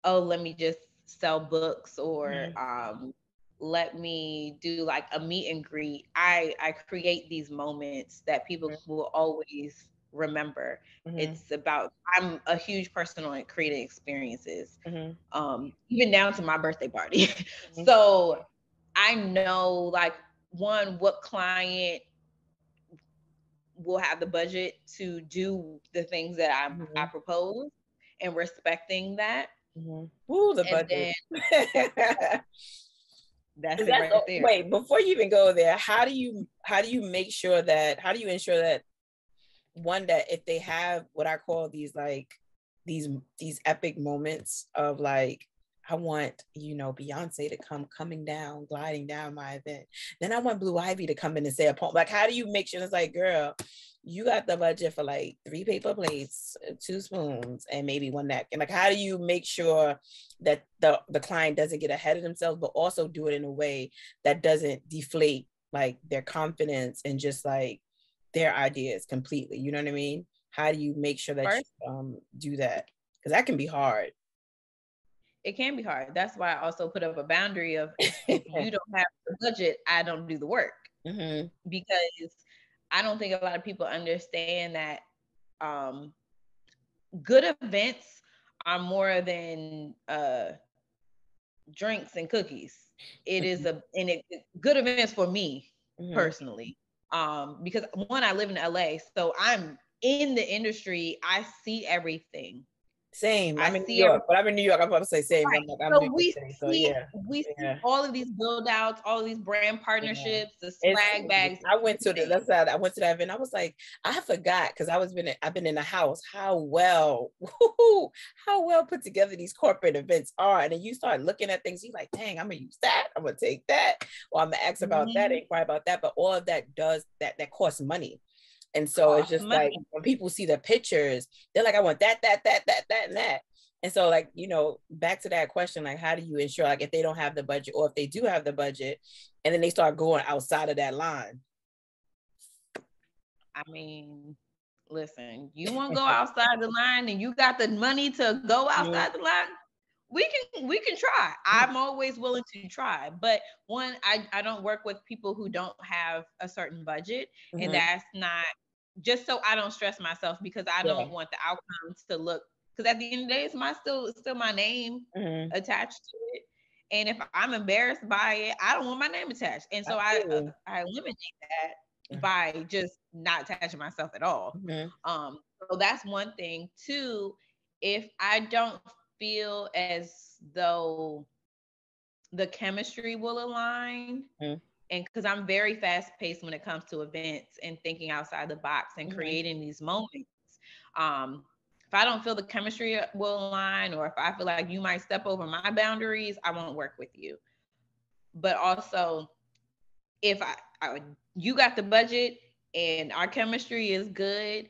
oh, let me just sell books, or let me do like a meet and greet. I create these moments that people will always remember. Mm-hmm. It's about, I'm a huge person on creating experiences, Mm-hmm. even down to my birthday party. Mm-hmm. So I know like one, what client will have the budget to do the things that I Mm-hmm. propose, and respecting that. Mm-hmm. Ooh, the And budget. then that's it That's right there. wait, before you even go there, how do you make sure that, how do you ensure that, one, that if they have what I call these like these epic moments of like, I want, Beyonce to coming down, gliding down my event. Then I want Blue Ivy to come in and say a poem. Like, how do you make sure it's like, girl, you got the budget for like 3 paper plates, 2 spoons, and maybe 1 napkin. Like, how do you make sure that the client doesn't get ahead of themselves, but also do it in a way that doesn't deflate like their confidence and just like their ideas completely? You know what I mean? How do you make sure that First, you do that? Because that can be hard. it can be hard. That's why I also put up a boundary of, if you don't have the budget, I don't do the work. Mm-hmm. Because I don't think a lot of people understand that um, good events are more than drinks and cookies. It is good events for me Mm-hmm. personally. Because one, I live in LA, so I'm in the industry. I see everything. Same. I I'm in New see York, everything. but I'm in New York. I'm about to say same. Right. I'm like, I'm So New York City. So yeah. we see Yeah. all of these build outs, all of these brand Yeah. partnerships, the It's swag crazy. bags, I went to the everything. that's that I went to that event. I was like, I forgot because I've been in the house how well put together these corporate events are. And then you start looking at things, you're like, dang, I'm gonna use that, I'm gonna take that, or I'm gonna ask about that, Mhm. inquire about that. But all of that does that costs money. And so it's Cost just like money. when people see the pictures, they're like, I want that, and that. And so, like, you know, back to that question, like, how do you ensure, like, if they don't have the budget, or if they do have the budget and then they start going outside of that line? I mean, listen, you want to go outside the line and you got the money to go outside the line, we can try. I'm always willing to try. But one, I don't work with people who don't have a certain budget. And that's not just so I don't stress myself, because I don't want the outcome to look, because at the end of the day, it's still my name attached to it. And if I'm embarrassed by it, I don't want my name attached. And so I eliminate that by just not attaching myself at all. So that's one thing. Two, if I don't feel as though the chemistry will align, and because I'm very fast paced when it comes to events and thinking outside the box and creating these moments. If I don't feel the chemistry will align, or if I feel like you might step over my boundaries, I won't work with you. But also, if you got the budget and our chemistry is good,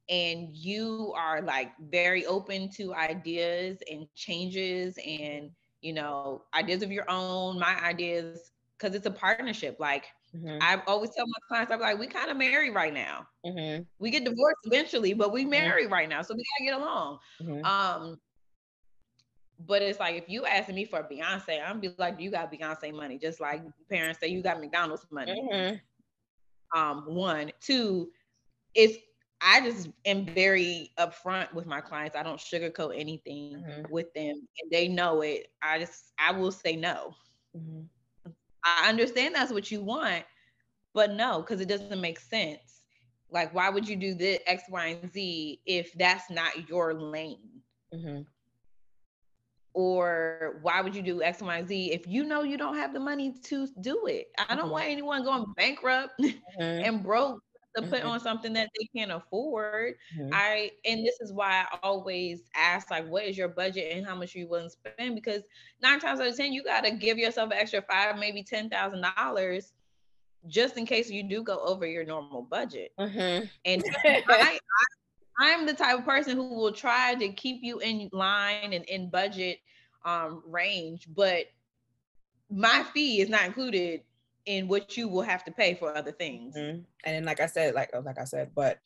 and you are like very open to ideas and changes and, you know, ideas of your own, my ideas, because it's a partnership. Like I always tell my clients, I'm like, we kind of married right now. We get divorced eventually, but we married right now, so we gotta get along. But it's like, if you asking me for Beyonce, I'm be like, you got Beyonce money, just like parents say you got McDonald's money. One, two, it's, I just am very upfront with my clients. I don't sugarcoat anything with them, and they know it. I will say no. I understand that's what you want, but no, because it doesn't make sense. Like, why would you do this X, Y, and Z if that's not your lane? Or why would you do X, Y, and Z if you know you don't have the money to do it? I don't want anyone going bankrupt and broke to put on something that they can't afford. And this is why I always ask, like, what is your budget and how much are you willing to spend? Because 9 times out of 10, you got to give yourself an extra $5,000, maybe $10,000, just in case you do go over your normal budget. And I'm the type of person who will try to keep you in line and in budget range, but my fee is not included in what you will have to pay for other things. And then, like I said, but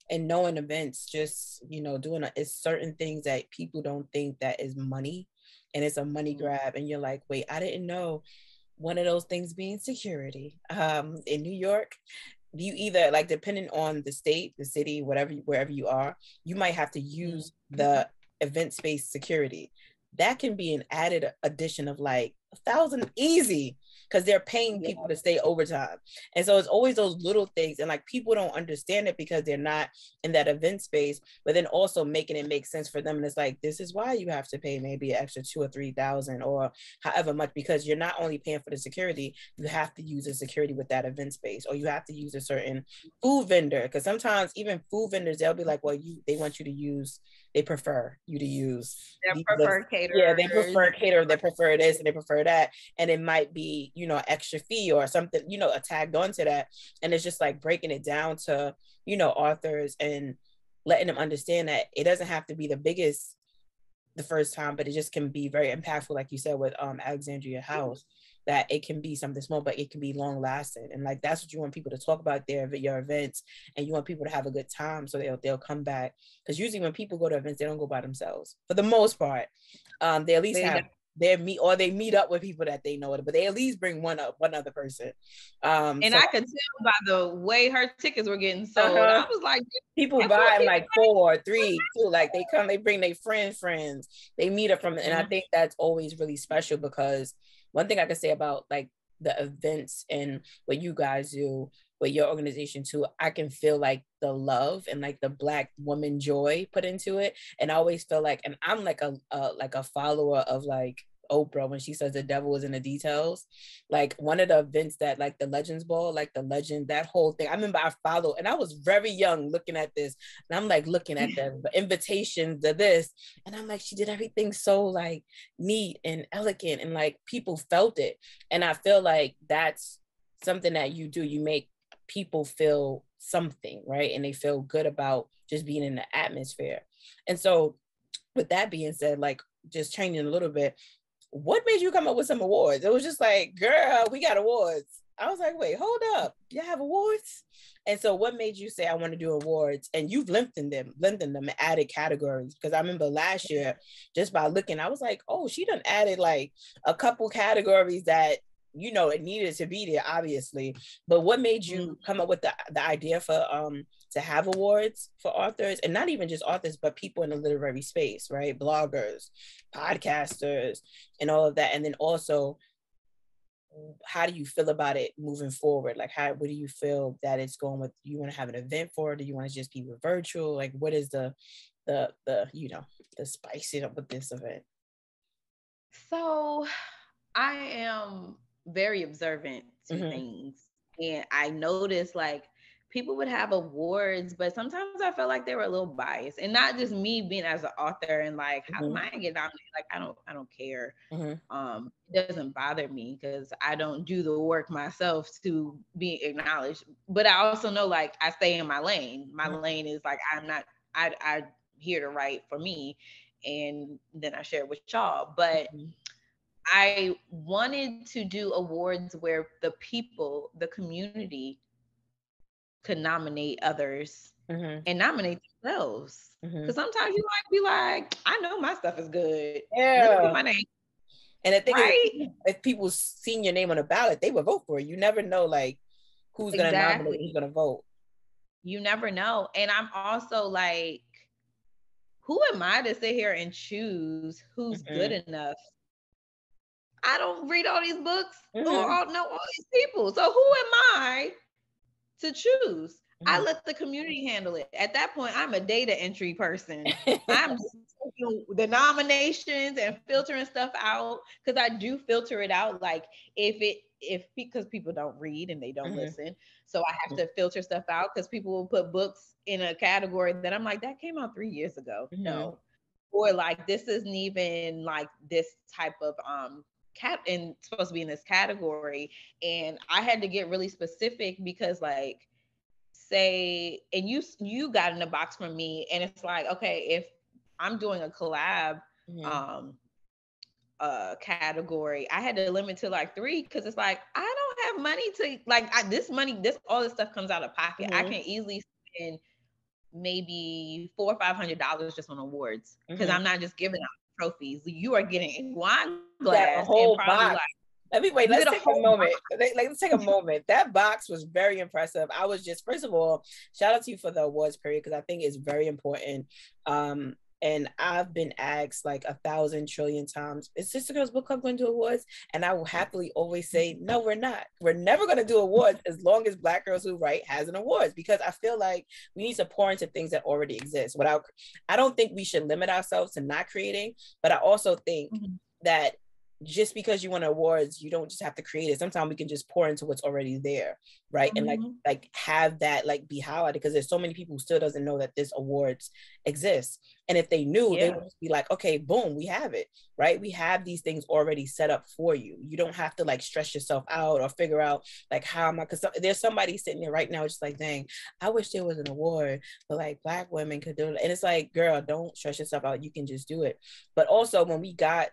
in knowing events, just, you know, it's certain things that people don't think that is money, and it's a money grab, and you're like, wait, I didn't know one of those things being security. In New York, you either, like, depending on the state, the city, wherever you are, you might have to use the event space security. That can be an added addition of like 1,000 easy, because they're paying people to stay overtime. And so it's always those little things, and like people don't understand it because they're not in that event space, but then also making it make sense for them. And it's like, this is why you have to pay maybe an extra 2,000 or 3,000 or however much, because you're not only paying for the security, you have to use the security with that event space, or you have to use a certain food vendor, because sometimes even food vendors, they'll be like, well, they want you to use, they prefer you to use their preferred caterers. Yeah, they prefer caterer, they prefer this and they prefer that, and it might be, you know, extra fee or something, you know, tagged onto that. And it's just like breaking it down to, you know, authors and letting them understand that it doesn't have to be the biggest the first time, but it just can be very impactful, like you said with Alexandria House, that it can be something small, but it can be long lasting. And like, that's what you want people to talk about your events, and you want people to have a good time, so they'll come back. Because usually when people go to events, they don't go by themselves for the most part. They at least have they meet up with people that they know, but they at least bring one other person. And so, I could tell by the way her tickets were getting sold. I was like, people buying like 4, 3, 2, like they come, they bring their friends, they meet up from, and I think that's always really special, because one thing I can say about like the events and what you guys do with your organization too, I can feel like the love and like the Black woman joy put into it. And I always feel like, and I'm like a follower of like Oprah when she says the devil is in the details. Like one of the events that like the Legends Ball, like the legend, that whole thing, I remember I followed, and I was very young looking at this, and I'm like looking at the invitations to this, and I'm like, she did everything so like neat and elegant, and like people felt it. And I feel like that's something that you do, you make people feel something, right? And they feel good about just being in the atmosphere. And so with that being said, like just changing a little bit, what made you come up with some awards? It was just like, girl, we got awards. I was like, wait, hold up. You have awards? And so what made you say I want to do awards? And you've lengthened them, and added categories. Because I remember last year, just by looking, I was like, oh, she done added like a couple categories that, you know, it needed to be there, obviously. But what made you come up with the idea for to have awards for authors, and not even just authors, but people in the literary space, right? Bloggers, podcasters, and all of that. And then also, how do you feel about it moving forward? Like, what do you feel that it's going with? You want to have an event for it? Do you want to just be virtual? Like, what is the you know, the spicing up with this event? So I am very observant to things, and I noticed like people would have awards, but sometimes I felt like they were a little biased, and not just me being as an author and like how do I get nominated? Like I don't care. It doesn't bother me because I don't do the work myself to be acknowledged. But I also know like I stay in my lane. My lane is like I here to write for me, and then I share it with y'all. But I wanted to do awards where the people, the community, could nominate others and nominate themselves. Because sometimes you might be like, I know my stuff is good. Let me put my name. And the thing is, if people seen your name on a ballot, they would vote for it. You never know, like, who's going to nominate, who's going to vote. You never know. And I'm also like, who am I to sit here and choose who's good enough? I don't read all these books or know all these people. So who am I to choose? I let the community handle it. At that point, I'm a data entry person. I'm taking the nominations and filtering stuff out, because I do filter it out. Like because people don't read and they don't listen. So I have to filter stuff out, because people will put books in a category that I'm like, that came out 3 years ago. No. Or like, this isn't even like this type of and supposed to be in this category. And I had to get really specific, because like, say, and you got in a box from me, and it's like, okay, if I'm doing a collab category, I had to limit to like 3, because it's like, I don't have money to like all this stuff comes out of pocket. I can easily spend maybe $400 or $500 just on awards, because I'm not just giving out trophies. You are getting a wine glass, a whole and probably box. Let's take a moment. Let's take a moment. That box was very impressive. I was just, first of all, shout out to you for the awards period, because I think it's very important. And I've been asked like 1,000 trillion times, is Sistah Girls Book Club going to do awards? And I will happily always say, no, we're not. We're never going to do awards as long as Black Girls Who Write has an awards, because I feel like we need to pour into things that already exist. I don't think we should limit ourselves to not creating, but I also think that just because you want awards, you don't just have to create it. Sometimes we can just pour into what's already there, right? And like have that like be highlighted, because there's so many people who still doesn't know that this awards exists. And if they knew, they would just be like, okay, boom, we have it, right? We have these things already set up for you. You don't have to like stress yourself out or figure out like, how am I, because there's somebody sitting there right now just like, dang, I wish there was an award but like Black women could do it. And it's like, girl, don't stress yourself out. You can just do it. But also, when we got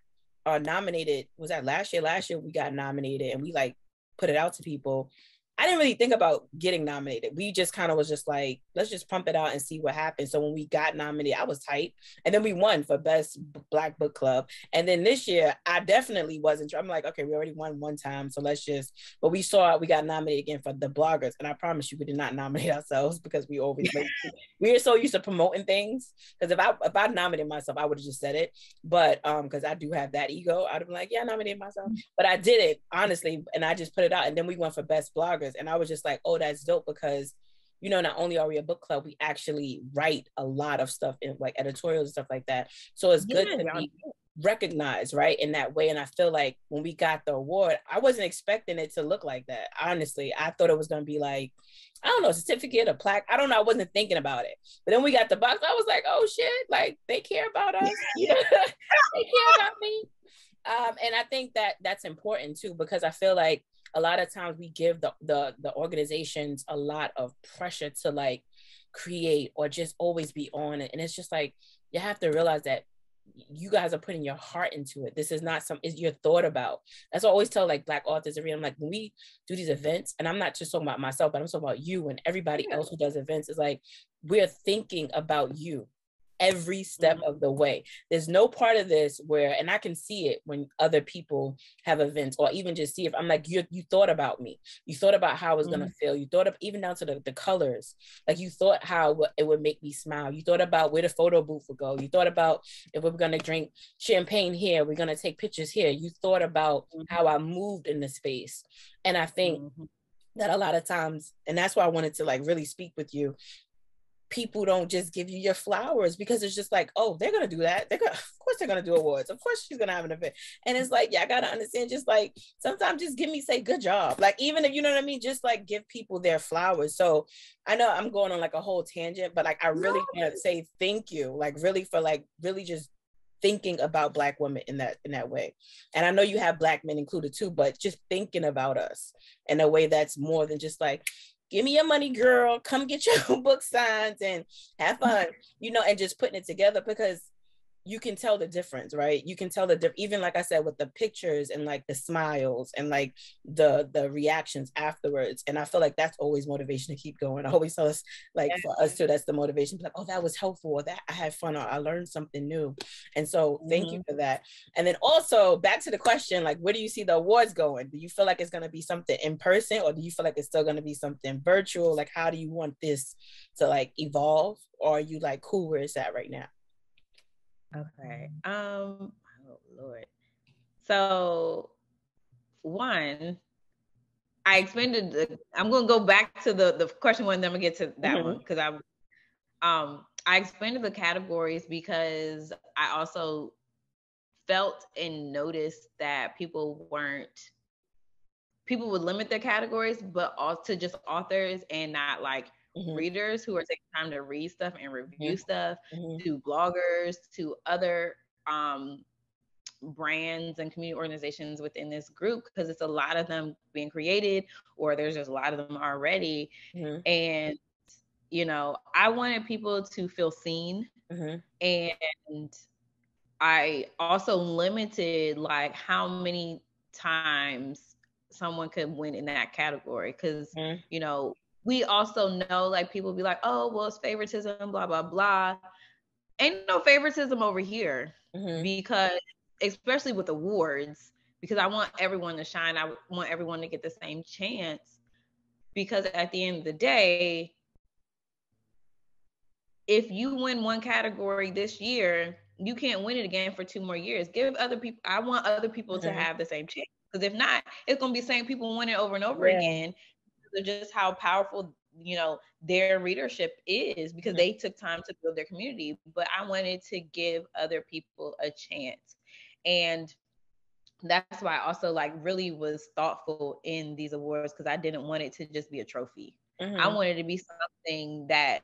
nominated, was that last year we got nominated, and we like put it out to people. I didn't really think about getting nominated. We just kind of was just like, let's just pump it out and see what happens. So when we got nominated, I was tight. And then we won for Best Black Book Club. And then this year, I definitely wasn't. I'm like, okay, we already won one time. So let's just, but we got nominated again for the bloggers. And I promise you, we did not nominate ourselves, because we always, like, we are so used to promoting things. Because if I nominated myself, I would have just said it. But because I do have that ego, I'd have been like, yeah, I nominated myself. But I did it, honestly. And I just put it out. And then we went for Best Blogger. And I was just like, oh, that's dope, because, you know, not only are we a book club, we actually write a lot of stuff in like editorials and stuff like that. So it's good to be recognized, right, in that way. And I feel like when we got the award, I wasn't expecting it to look like that. Honestly, I thought it was going to be like, I don't know, a certificate, a plaque. I don't know. I wasn't thinking about it. But then we got the box. I was like, oh shit, like they care about us. Yeah. They care about me. And I think that that's important too, because I feel like a lot of times we give the organizations a lot of pressure to like create or just always be on it. And it's just like, you have to realize that you guys are putting your heart into it. This is not it's your thought about. That's what I always tell like Black authors. I'm like, when we do these events, and I'm not just talking about myself, but I'm talking about you and everybody else who does events, is like, we're thinking about you every step of the way. There's no part of this where, and I can see it when other people have events, or even just see if I'm like, you thought about me. You thought about how I was gonna feel. You thought of even down to the colors. Like, you thought how it would make me smile. You thought about where the photo booth would go. You thought about if we're gonna drink champagne here, we're gonna take pictures here. You thought about how I moved in the space. And I think that a lot of times, and that's why I wanted to like really speak with you, people don't just give you your flowers because it's just like, oh, they're gonna do that. Of course they're gonna do awards. Of course she's gonna have an event. And it's like, yeah, I gotta understand. Just like sometimes, just say good job. Like, even if you know what I mean, just like give people their flowers. So I know I'm going on like a whole tangent, but like I really want to say thank you, like really for like really just thinking about Black women in that way. And I know you have Black men included too, but just thinking about us in a way that's more than just like, give me your money, girl, come get your book signs and have fun, and just putting it together, because you can tell the difference, right? You can tell even like I said, with the pictures and like the smiles and like the reactions afterwards. And I feel like that's always motivation to keep going. I always tell us, like, for us too, that's the motivation. Like, oh, that was helpful, or that I had fun, or I learned something new. And so thank you for that. And then also back to the question, like, where do you see the awards going? Do you feel like it's going to be something in person, or do you feel like it's still going to be something virtual? Like, how do you want this to like evolve? Or are you like cool where it's at right now? Okay. Oh Lord. So one, I explained I'm gonna go back to the question one, then I'm gonna get to that one, because I expanded the categories because I also felt and noticed that people would limit their categories, but also just authors and not like readers who are taking time to read stuff and review stuff, to bloggers, to other brands and community organizations within this group, because it's a lot of them being created, or there's just a lot of them already. And I wanted people to feel seen. And I also limited like how many times someone could win in that category, because we also know, like, people be like, oh, well, it's favoritism, blah blah blah. Ain't no favoritism over here, because especially with awards, because I want everyone to shine. I want everyone to get the same chance, because at the end of the day, if you win one category this year, you can't win it again for 2 more years. Give other people, I want other people to have the same chance. Because if not, it's going to be the same people winning over and over again. Just how powerful, their readership is, because they took time to build their community. But I wanted to give other people a chance. And that's why I also like really was thoughtful in these awards, because I didn't want it to just be a trophy. I wanted it to be something that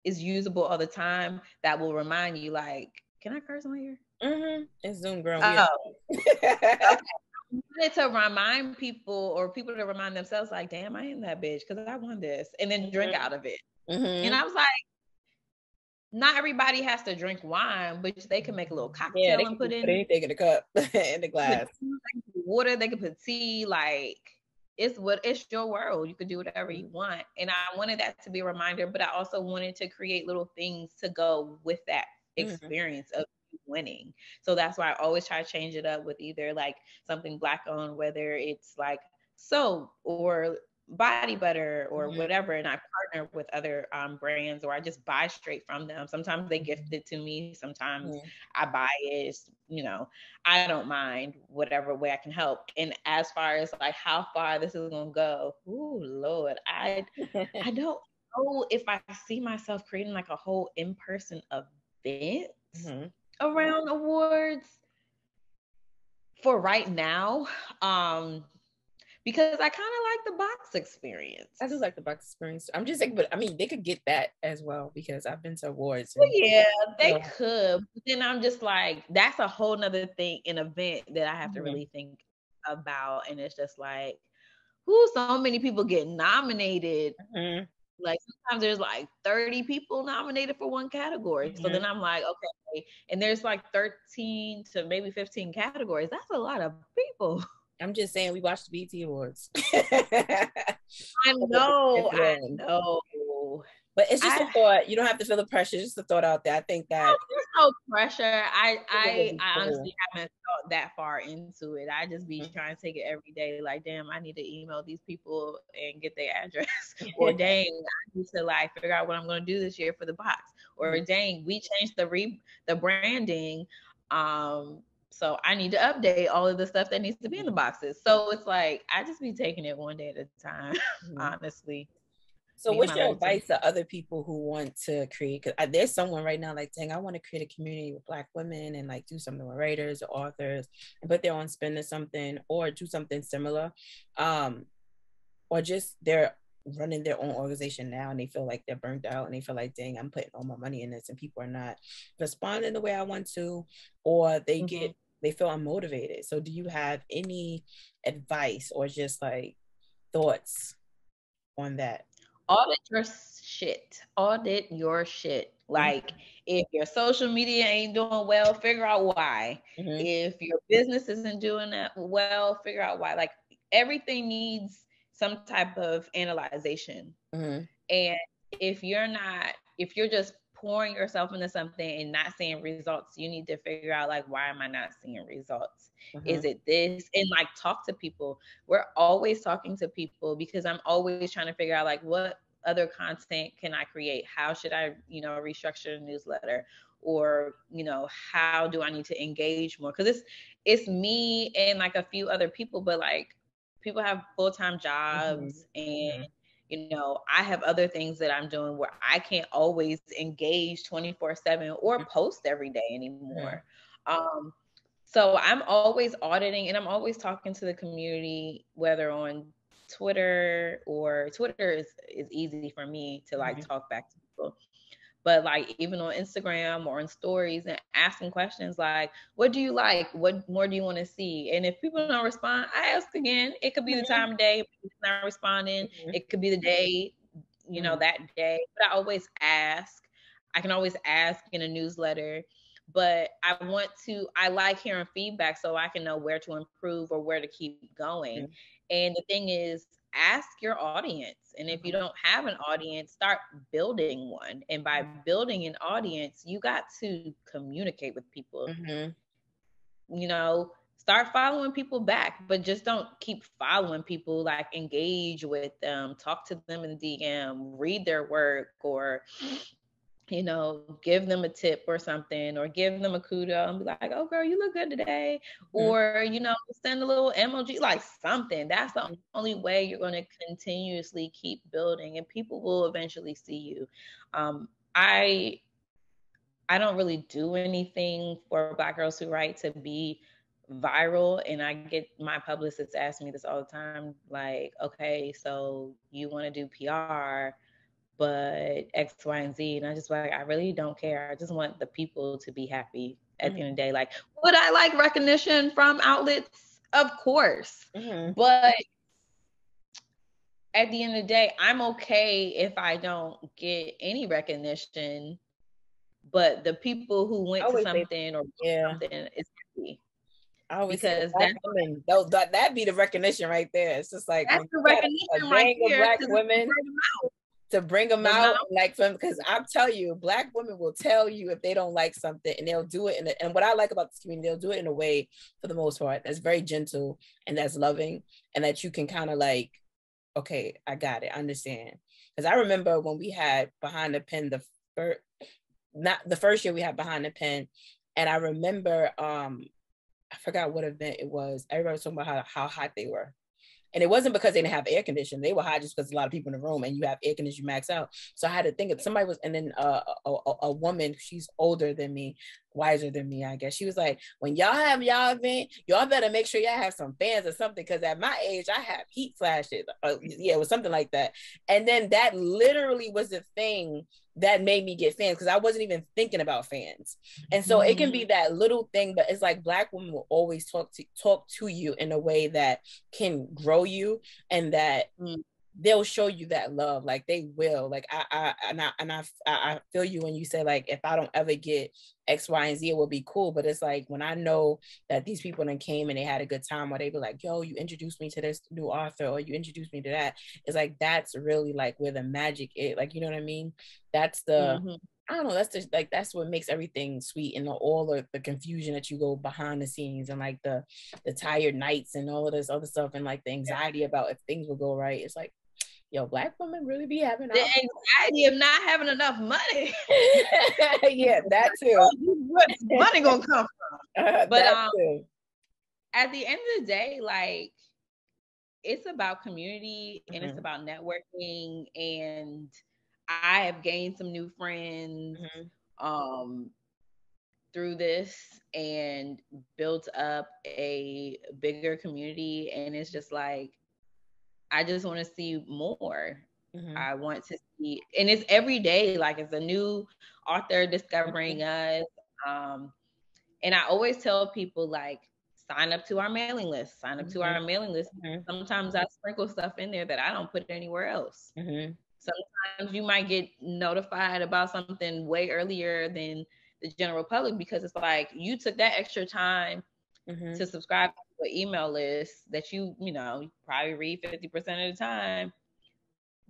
is usable all the time, that will remind you, like, can I curse on here? It's Zoom, girl. Okay. I wanted to remind people, or people to remind themselves, like, damn, I am that bitch, because I won this, and then drink out of it. And I was like, not everybody has to drink wine, but they can make a little cocktail and put in anything in the cup, in the glass. Water, they can put tea, like, it's your world. You could do whatever you want. And I wanted that to be a reminder, but I also wanted to create little things to go with that experience of winning. So that's why I always try to change it up with either like something Black owned, whether it's like soap or body butter or whatever, and I partner with other brands, or I just buy straight from them. Sometimes they gift it to me, sometimes I buy it. I don't mind whatever way I can help. And as far as like how far this is gonna go, ooh Lord, I don't know if I see myself creating like a whole in-person event around awards for right now. because I kind of like the box experience. I do like the box experience. I'm just like, but I mean, they could get that as well because I've been to awards. Well, And, yeah, they you know, could. But then I'm just like, that's a whole nother thing, an event that I have to mhm, really think about. And it's just like, who so many people get nominated. mhm, Like sometimes there's like 30 people nominated for one category. So mhm. then I'm like, okay, and there's like 13 to maybe 15 categories. That's a lot of people. I'm just saying, we watched the BT Awards. I know, I But know. it's just a I thought. You don't have to feel the pressure. Just a thought out there. I think that There's no pressure. it would be I cool. honestly haven't thought that far into it. I just be Mhm. trying to take it every day. Like, damn, I need to email these people and get their address. Or dang, I need to like figure out what I'm going to do this year for the box. Or dang, we changed the branding. So I need to update all of the stuff that needs to be in the boxes. So it's like I just be taking it one day at a time. Mhm. Honestly, So, me and what's my your little advice to other people who want to create? Because there's someone right now like, dang, I want to create a community with Black women and like do something with writers or authors and put their own spin to something or do something similar. Um, or just they're running their own organization now and they feel like they're burnt out and they feel like, dang, I'm putting all my money in this and people are not responding the way I want to, or they feel unmotivated. So, do you have any advice or just like thoughts on that? Audit your shit. Audit your shit. Like, if your social media ain't doing well, figure out why. Mm-hmm. If your business isn't doing that well, figure out why. Like, everything needs some type of analyzation. Mm-hmm. And if you're just pouring yourself into something and not seeing results, you need to figure out like, why am I not seeing results? Mm-hmm. Is it this? And like, talk to people. We're always talking to people because I'm always trying to figure out like, what other content can I create? How should I, restructure the newsletter? Or, how do I need to engage more? Because it's me and like a few other people, but like people have full-time jobs and Mm-hmm. I have other things that I'm doing where I can't always engage 24/7 or post every day Mm-hmm. anymore. So I'm always auditing and I'm always talking to the community, whether on Twitter is easy for me to like talk back to people. But like even on Instagram or on stories and asking questions like, what do you like? What more do you want to see? And if people don't respond, I ask again. It could be the time of day it's not responding. It could be the day, Mm-hmm. that day. But I always ask. I can always ask in a newsletter. But I like hearing feedback so I can know where to improve or where to keep going. And the thing is, ask your audience. And if you don't have an audience, start building one. And by building an audience, you got to communicate with people. Mm-hmm. Start following people back, but just don't keep following people. Like, engage with them, talk to them in DM, read their work, or give them a tip or something, or give them a kudo and be like, oh girl, you look good today. Or, send a little emoji, like something. That's the only way you're going to continuously keep building and people will eventually see you. I don't really do anything for Black Girls Who Write to be viral. And I get my publicists ask me this all the time, like, okay, so you want to do PR, but X, Y, and Z. And I just like, I really don't care. I just want the people to be happy at the end of the day. Like, would I like recognition from outlets? Of course. But at the end of the day, I'm okay if I don't get any recognition, but the people who I went to always say, something or yeah. something is happy. I always say Because Black women, that be the recognition right there. It's just like that's when the you got a recognition right gang of here. Black Because women to bring them the out, mouth. and like from, because I'll tell you, Black women will tell you if they don't like something, and they'll do it. And what I like about this community, they'll do it in a way, for the most part, that's very gentle and that's loving, and that you can kind of like, okay, I got it, I understand. Because I remember when we had Behind the Pen, not the first year we had Behind the Pen, and I remember I forgot what event it was. Everybody was talking about how hot they were. And it wasn't because they didn't have air conditioning. They were hot just because a lot of people in the room and you have air conditioning, you max out. So I had to think of somebody was, and then a woman, she's older than me, wiser than me, I guess. She was like, when y'all have y'all event, y'all better make sure y'all have some fans or something. Cause at my age, I have heat flashes. Yeah, it was something like that. And then that literally was the thing that made me get fans, because I wasn't even thinking about fans. And so it can be that little thing, but it's like Black women will always talk to you in a way that can grow you, and that they'll show you that love. Like they will. Like I feel you when you say, like, if I don't ever get X, Y, and Z, it will be cool. But it's like when I know that these people then came and they had a good time, where they be like, yo, you introduced me to this new author, or you introduced me to that. It's like, that's really like where the magic is. Like, you know what I mean? That's the I don't know, that's just like, that's what makes everything sweet, and all of the confusion that you go behind the scenes, and like the tired nights and all of this other stuff, and like the anxiety about if things will go right. It's like, yo, Black women really be having the anxiety of not having enough money. Yeah, that too. What's money gonna come from? But at the end of the day, like, it's about community and it's about networking, and I have gained some new friends through this and built up a bigger community, and it's just like, I just want to see more. I want to see, and it's every day, like it's a new author discovering us. And I always tell people, like, sign up to our mailing list, Sometimes I sprinkle stuff in there that I don't put anywhere else. Sometimes you might get notified about something way earlier than the general public, because it's like, you took that extra time to subscribe to an email list that you probably read 50% of the time,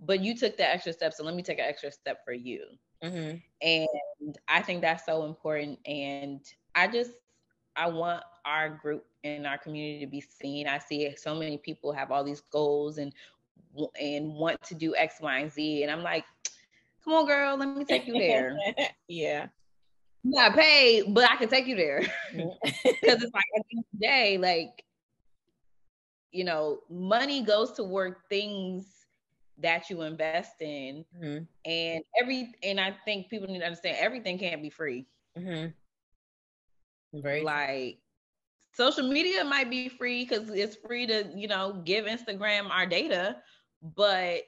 but you took the extra step, so let me take an extra step for you. And I think that's so important. And I want our group and our community to be seen. I see so many people have all these goals and want to do X, Y, and Z, and I'm like, come on, girl, let me take you there. Yeah. I'm not paid, but I can take you there. Because it's like, at the end of the day, like, money goes toward things that you invest in, and I think people need to understand, everything can't be free. Like, social media might be free because it's free to give Instagram our data, but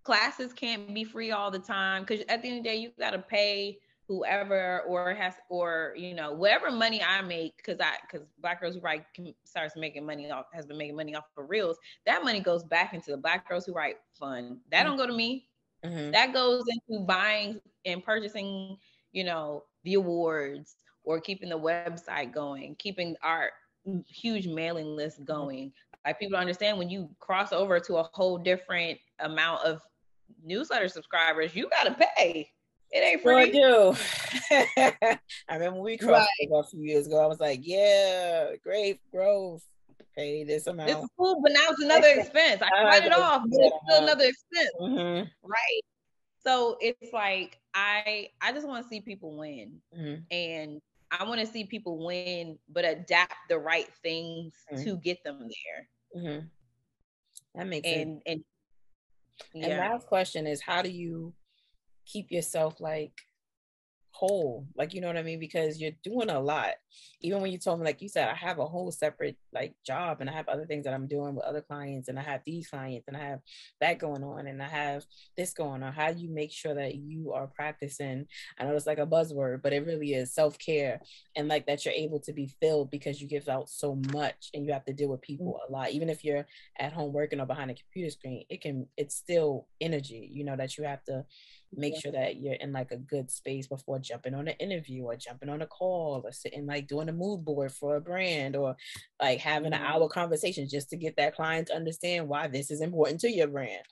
classes can't be free all the time, because at the end of the day, you got to pay whoever whatever money I make, because Black Girls Who Write has been making money off of Reels. That money goes back into the Black Girls Who Write fund. That don't go to me. That goes into buying and purchasing, the awards, or keeping the website going, keeping our huge mailing list going. Like, people understand, when you cross over to a whole different amount of newsletter subscribers, you gotta pay. It ain't free. Sure do. I remember when we crossed over a few years ago, I was like, yeah, great growth. Pay this amount. This is cool, but now it's another expense. I write it off, but it's still another expense. Right? So it's like, I just want to see people win. And I want to see people win, but adapt the right things to get them there. That makes sense. And last question is, how do you keep yourself like whole? Like, you know what I mean? Because you're doing a lot. Even when you told me, like you said, I have a whole separate like job, and I have other things that I'm doing with other clients, and I have these clients, and I have that going on, and I have this going on. How do you make sure that you are practicing? I know it's like a buzzword, but it really is self-care, and like that you're able to be filled, because you give out so much and you have to deal with people a lot. Even if you're at home working or behind a computer screen, it's still energy, that you have to make sure that you're in like a good space before jumping on an interview, or jumping on a call, or sitting like doing a mood board for a brand, or like having an hour conversation just to get that client to understand why this is important to your brand,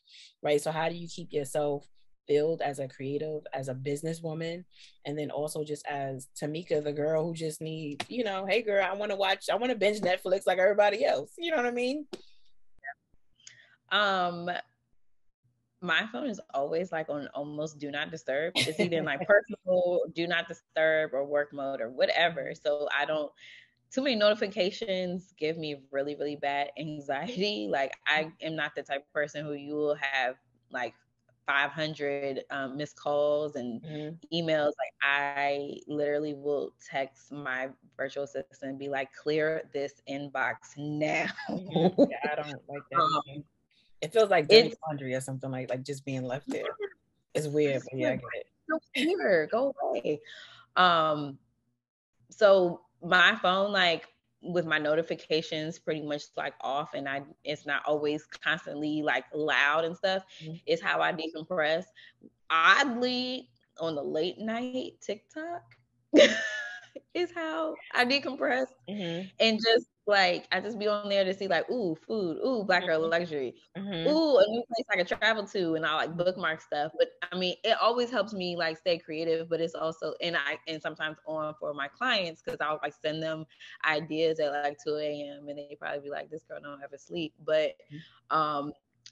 right? So how do you keep yourself filled as a creative, as a businesswoman, and then also just as Tamika, the girl who just needs, hey girl, I want to binge Netflix like everybody else. You know what I mean? My phone is always like on almost do not disturb. It's either in like personal do not disturb or work mode or whatever. So I don't too many notifications give me really, really bad anxiety. Like I am not the type of person who you will have like 500 missed calls and emails. Like I literally will text my virtual assistant and be like, clear this inbox now. Yeah, I don't like that either. It feels like dirty laundry or something, like just being left there. It's weird, but yeah, I get it. Here, go away. So my phone, like with my notifications pretty much like off, and it's not always constantly like loud and stuff, is how I decompress. Oddly, on the late night TikTok is how I decompress. And just like I just be on there to see like, ooh, food, ooh, Black girl luxury, ooh, a new place I could travel to, and I like bookmark stuff. But I mean, it always helps me like stay creative, but it's also and sometimes on for my clients, because I'll like send them ideas at like 2 a.m. and they probably be like, this girl don't ever sleep. But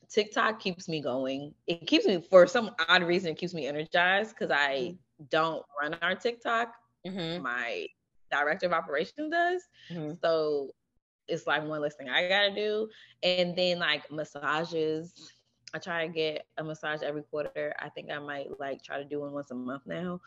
TikTok keeps me going. It keeps me, for some odd reason, it keeps me energized because I don't run our TikTok. My director of operations does. So it's like one less thing I gotta do. And then like massages. I try to get a massage every quarter. I think I might like try to do one once a month now.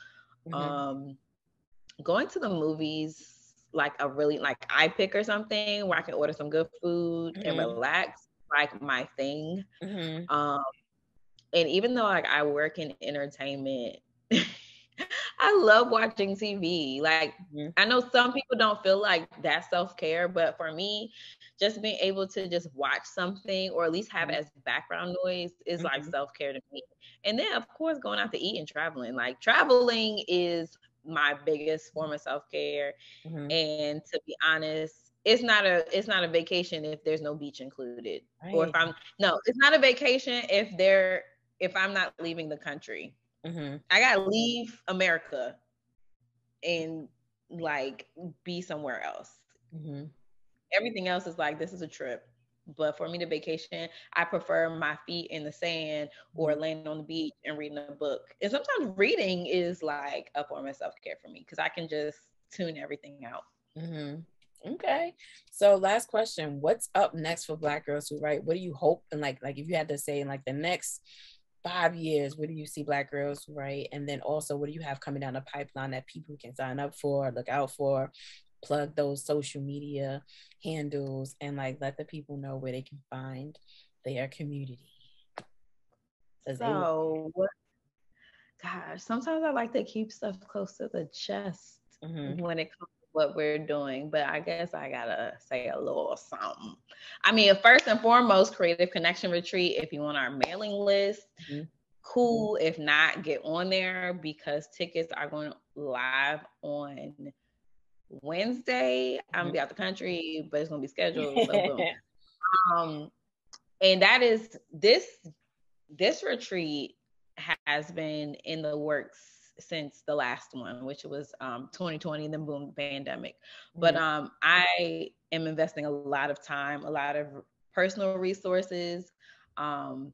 Going to the movies, like a really like iPick or something where I can order some good food and relax, like my thing. And even though like I work in entertainment, I love watching TV. Like I know some people don't feel like that's self-care, but for me, just being able to just watch something or at least have it as background noise is like self-care to me. And then of course going out to eat and traveling. Like traveling is my biggest form of self-care. And to be honest, it's not a vacation if there's no beach included. Or if it's not a vacation if I'm not leaving the country. I gotta leave America and like be somewhere else. Everything else is like, this is a trip. But for me to vacation, I prefer my feet in the sand or laying on the beach and reading a book. And sometimes reading is like a form of self-care for me because I can just tune everything out. Okay. So last question, what's up next for Black Girls Who Write? What do you hope? And like if you had to say in like the next 5 years, where do you see Black Girls Who Write? And then also, what do you have coming down the pipeline that people can sign up for, look out for, plug those social media handles, and like let the people know where they can find their community? So, gosh, sometimes I like to keep stuff close to the chest when it comes to what we're doing, but I guess I gotta say a little something. I mean, first and foremost, Creative Connection Retreat. If you want our mailing list, cool. If not, get on there because tickets are going live on Wednesday. I'm gonna be out the country, but it's gonna be scheduled. So boom. And that is this retreat has been in the works since the last one, which was 2020, and then boom, pandemic. But I am investing a lot of time, a lot of personal resources, and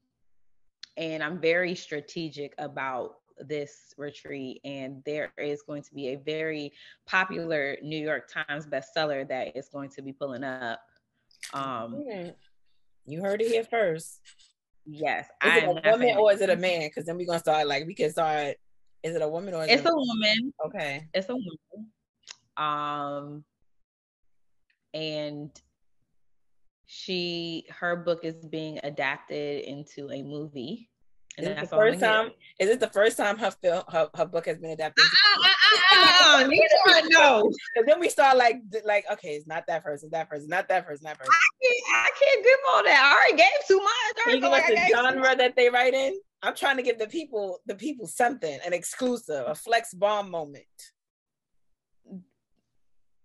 I'm very strategic about this retreat. And there is going to be a very popular New York Times bestseller that is going to be pulling up. You heard it here first. Yes. Is it a woman or is it a man? Because then we're gonna start like we can start. Is it a woman or is it's a woman? Okay. It's a woman. And her book is being adapted into a movie. And is it the first time her book has been adapted? You don't know. And then we start like okay, it's not that person, not that person. I can't grip all that. I already gave too much. Can you give us the genre that they write in? I'm trying to give the people something, an exclusive, a flex bomb moment.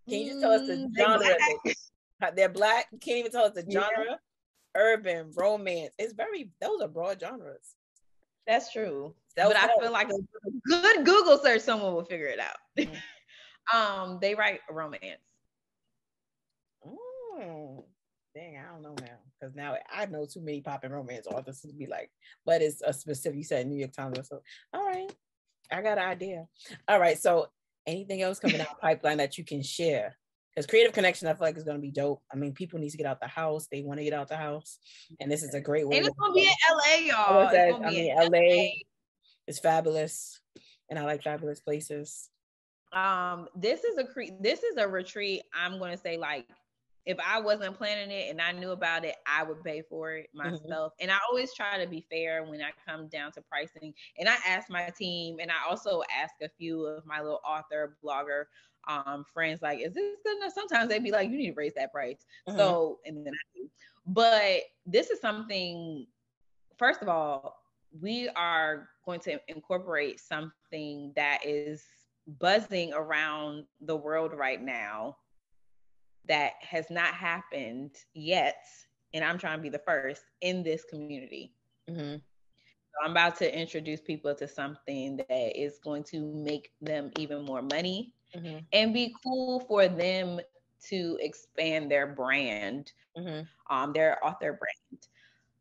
Can you just tell us the genre? They're Black. You can't even tell us the genre. Urban, romance. Those are broad genres. That's true. But I feel like a good Google search, someone will figure it out. They write romance. Dang, I don't know now. Because now I know too many popping romance authors to be like, but it's a specific, you said New York Times or so. All right. I got an idea. All right. So anything else coming out pipeline that you can share? because Creative Connection, I feel like, is going to be dope. I mean, people need to get out the house. They want to get out the house. And this is a great way. And it's going to be in LA, y'all. It's going to be in LA is fabulous. And I like fabulous places. This is a retreat. I'm going to say, like, if I wasn't planning it and I knew about it, I would pay for it myself. And I always try to be fair when I come down to pricing. And I ask my team, and I also ask a few of my little author, blogger friends, like, is this good enough? Sometimes they'd be like, you need to raise that price. So, and then I do. But this is something, first of all, we are going to incorporate something that is buzzing around the world right now that has not happened yet, and I'm trying to be the first in this community. So I'm about to introduce people to something that is going to make them even more money and be cool for them to expand their brand, their author brand.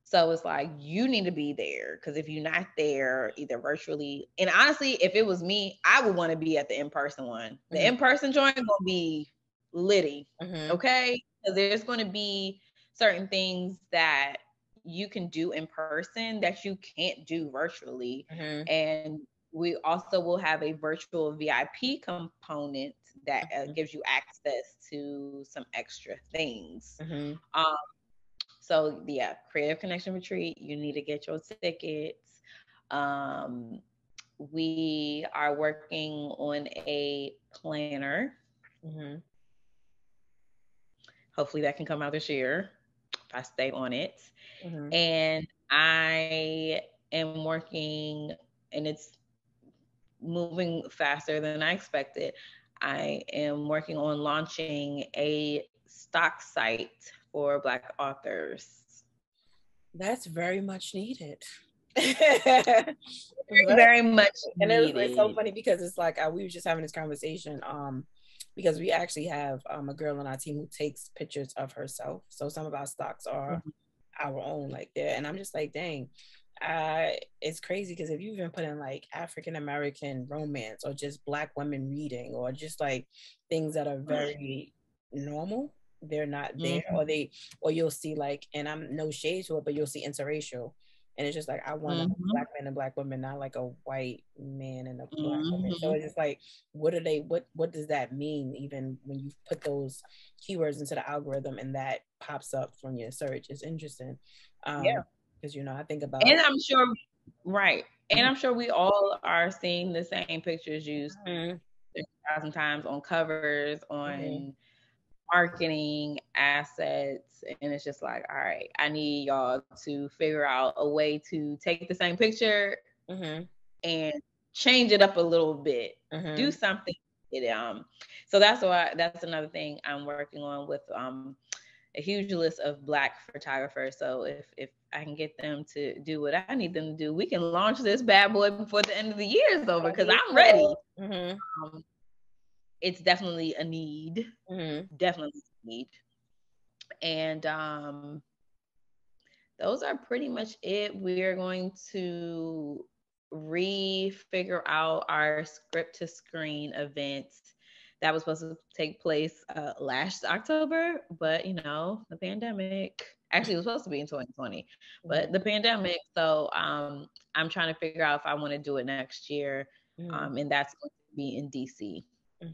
So it's like, you need to be there, because if you're not there, either virtually, and honestly, if it was me, I would want to be at the in-person one. The in-person joint is going to be litty, okay? Because there's going to be certain things that you can do in person that you can't do virtually. And we also will have a virtual VIP component that gives you access to some extra things. So yeah, Creative Connection Retreat, you need to get your tickets. We are working on a planner. Hopefully that can come out this year if I stay on it. And I am working, and it's moving faster than I expected. I am working on launching a stock site for Black authors. That's very much needed. Very much needed. And it's so funny because it's like, we were just having this conversation because we actually have a girl on our team who takes pictures of herself. So some of our stocks are our own, like there. And I'm just like, dang, it's crazy, because if you even put in like African American romance, or just Black women reading, or just like things that are very normal, they're not there. Or you'll see like, and I'm no shade to it, but you'll see interracial, and it's just like, I want a Black man and Black woman, not like a white man and a Black woman. So it's just like, what does that mean, even when you put those keywords into the algorithm and that pops up from your search? It's interesting. Because, I think about, and I'm sure, right, and I'm sure we all are seeing the same pictures used 1,000 times on covers, on marketing assets, and it's just like, all right, I need y'all to figure out a way to take the same picture and change it up a little bit, do something. So that's another thing I'm working on with a huge list of Black photographers. So if I can get them to do what I need them to do, we can launch this bad boy before the end of the year is over, because I'm ready. It's definitely a need. Definitely a need. And those are pretty much it. We are going to refigure out our script to screen event that was supposed to take place last October, but the pandemic. Actually, it was supposed to be in 2020, but the pandemic. So I'm trying to figure out if I want to do it next year, and that's going to be in DC.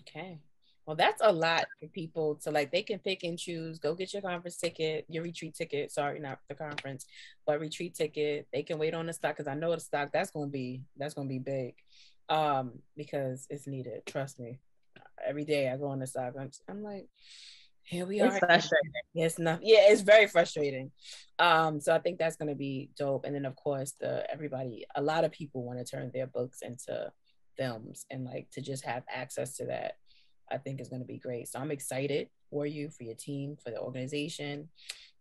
Okay. Well, that's a lot for people to like. They can pick and choose. Go get your conference ticket, your retreat ticket. Sorry, not the conference, but retreat ticket. They can wait on the stock, because I know the stock that's gonna be big, because it's needed. Trust me. Every day I go on the stock, I'm like, here we are. It's frustrating. It's not. Yeah, it's very frustrating. So I think that's gonna be dope. And then of course, a lot of people want to turn their books into films, and like to just have access to that, I think is going to be great. So I'm excited for you, for your team, for the organization.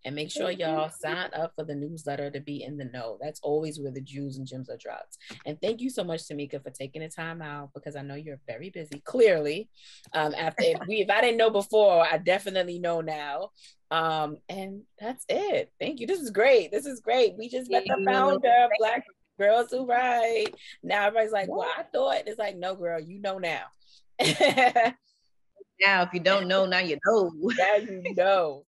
And make sure y'all sign up for the newsletter to be in the know. That's always where the jewels and gems are dropped. And thank you so much, Tamika, for taking the time out, because I know you're very busy, clearly. If I didn't know before, I definitely know now. And that's it. Thank you. This is great. We just met the founder of Black Girls Who Write. Now everybody's like, well, I thought. It's like, no, girl, you know now. now. If you don't know, now you know. Now you know.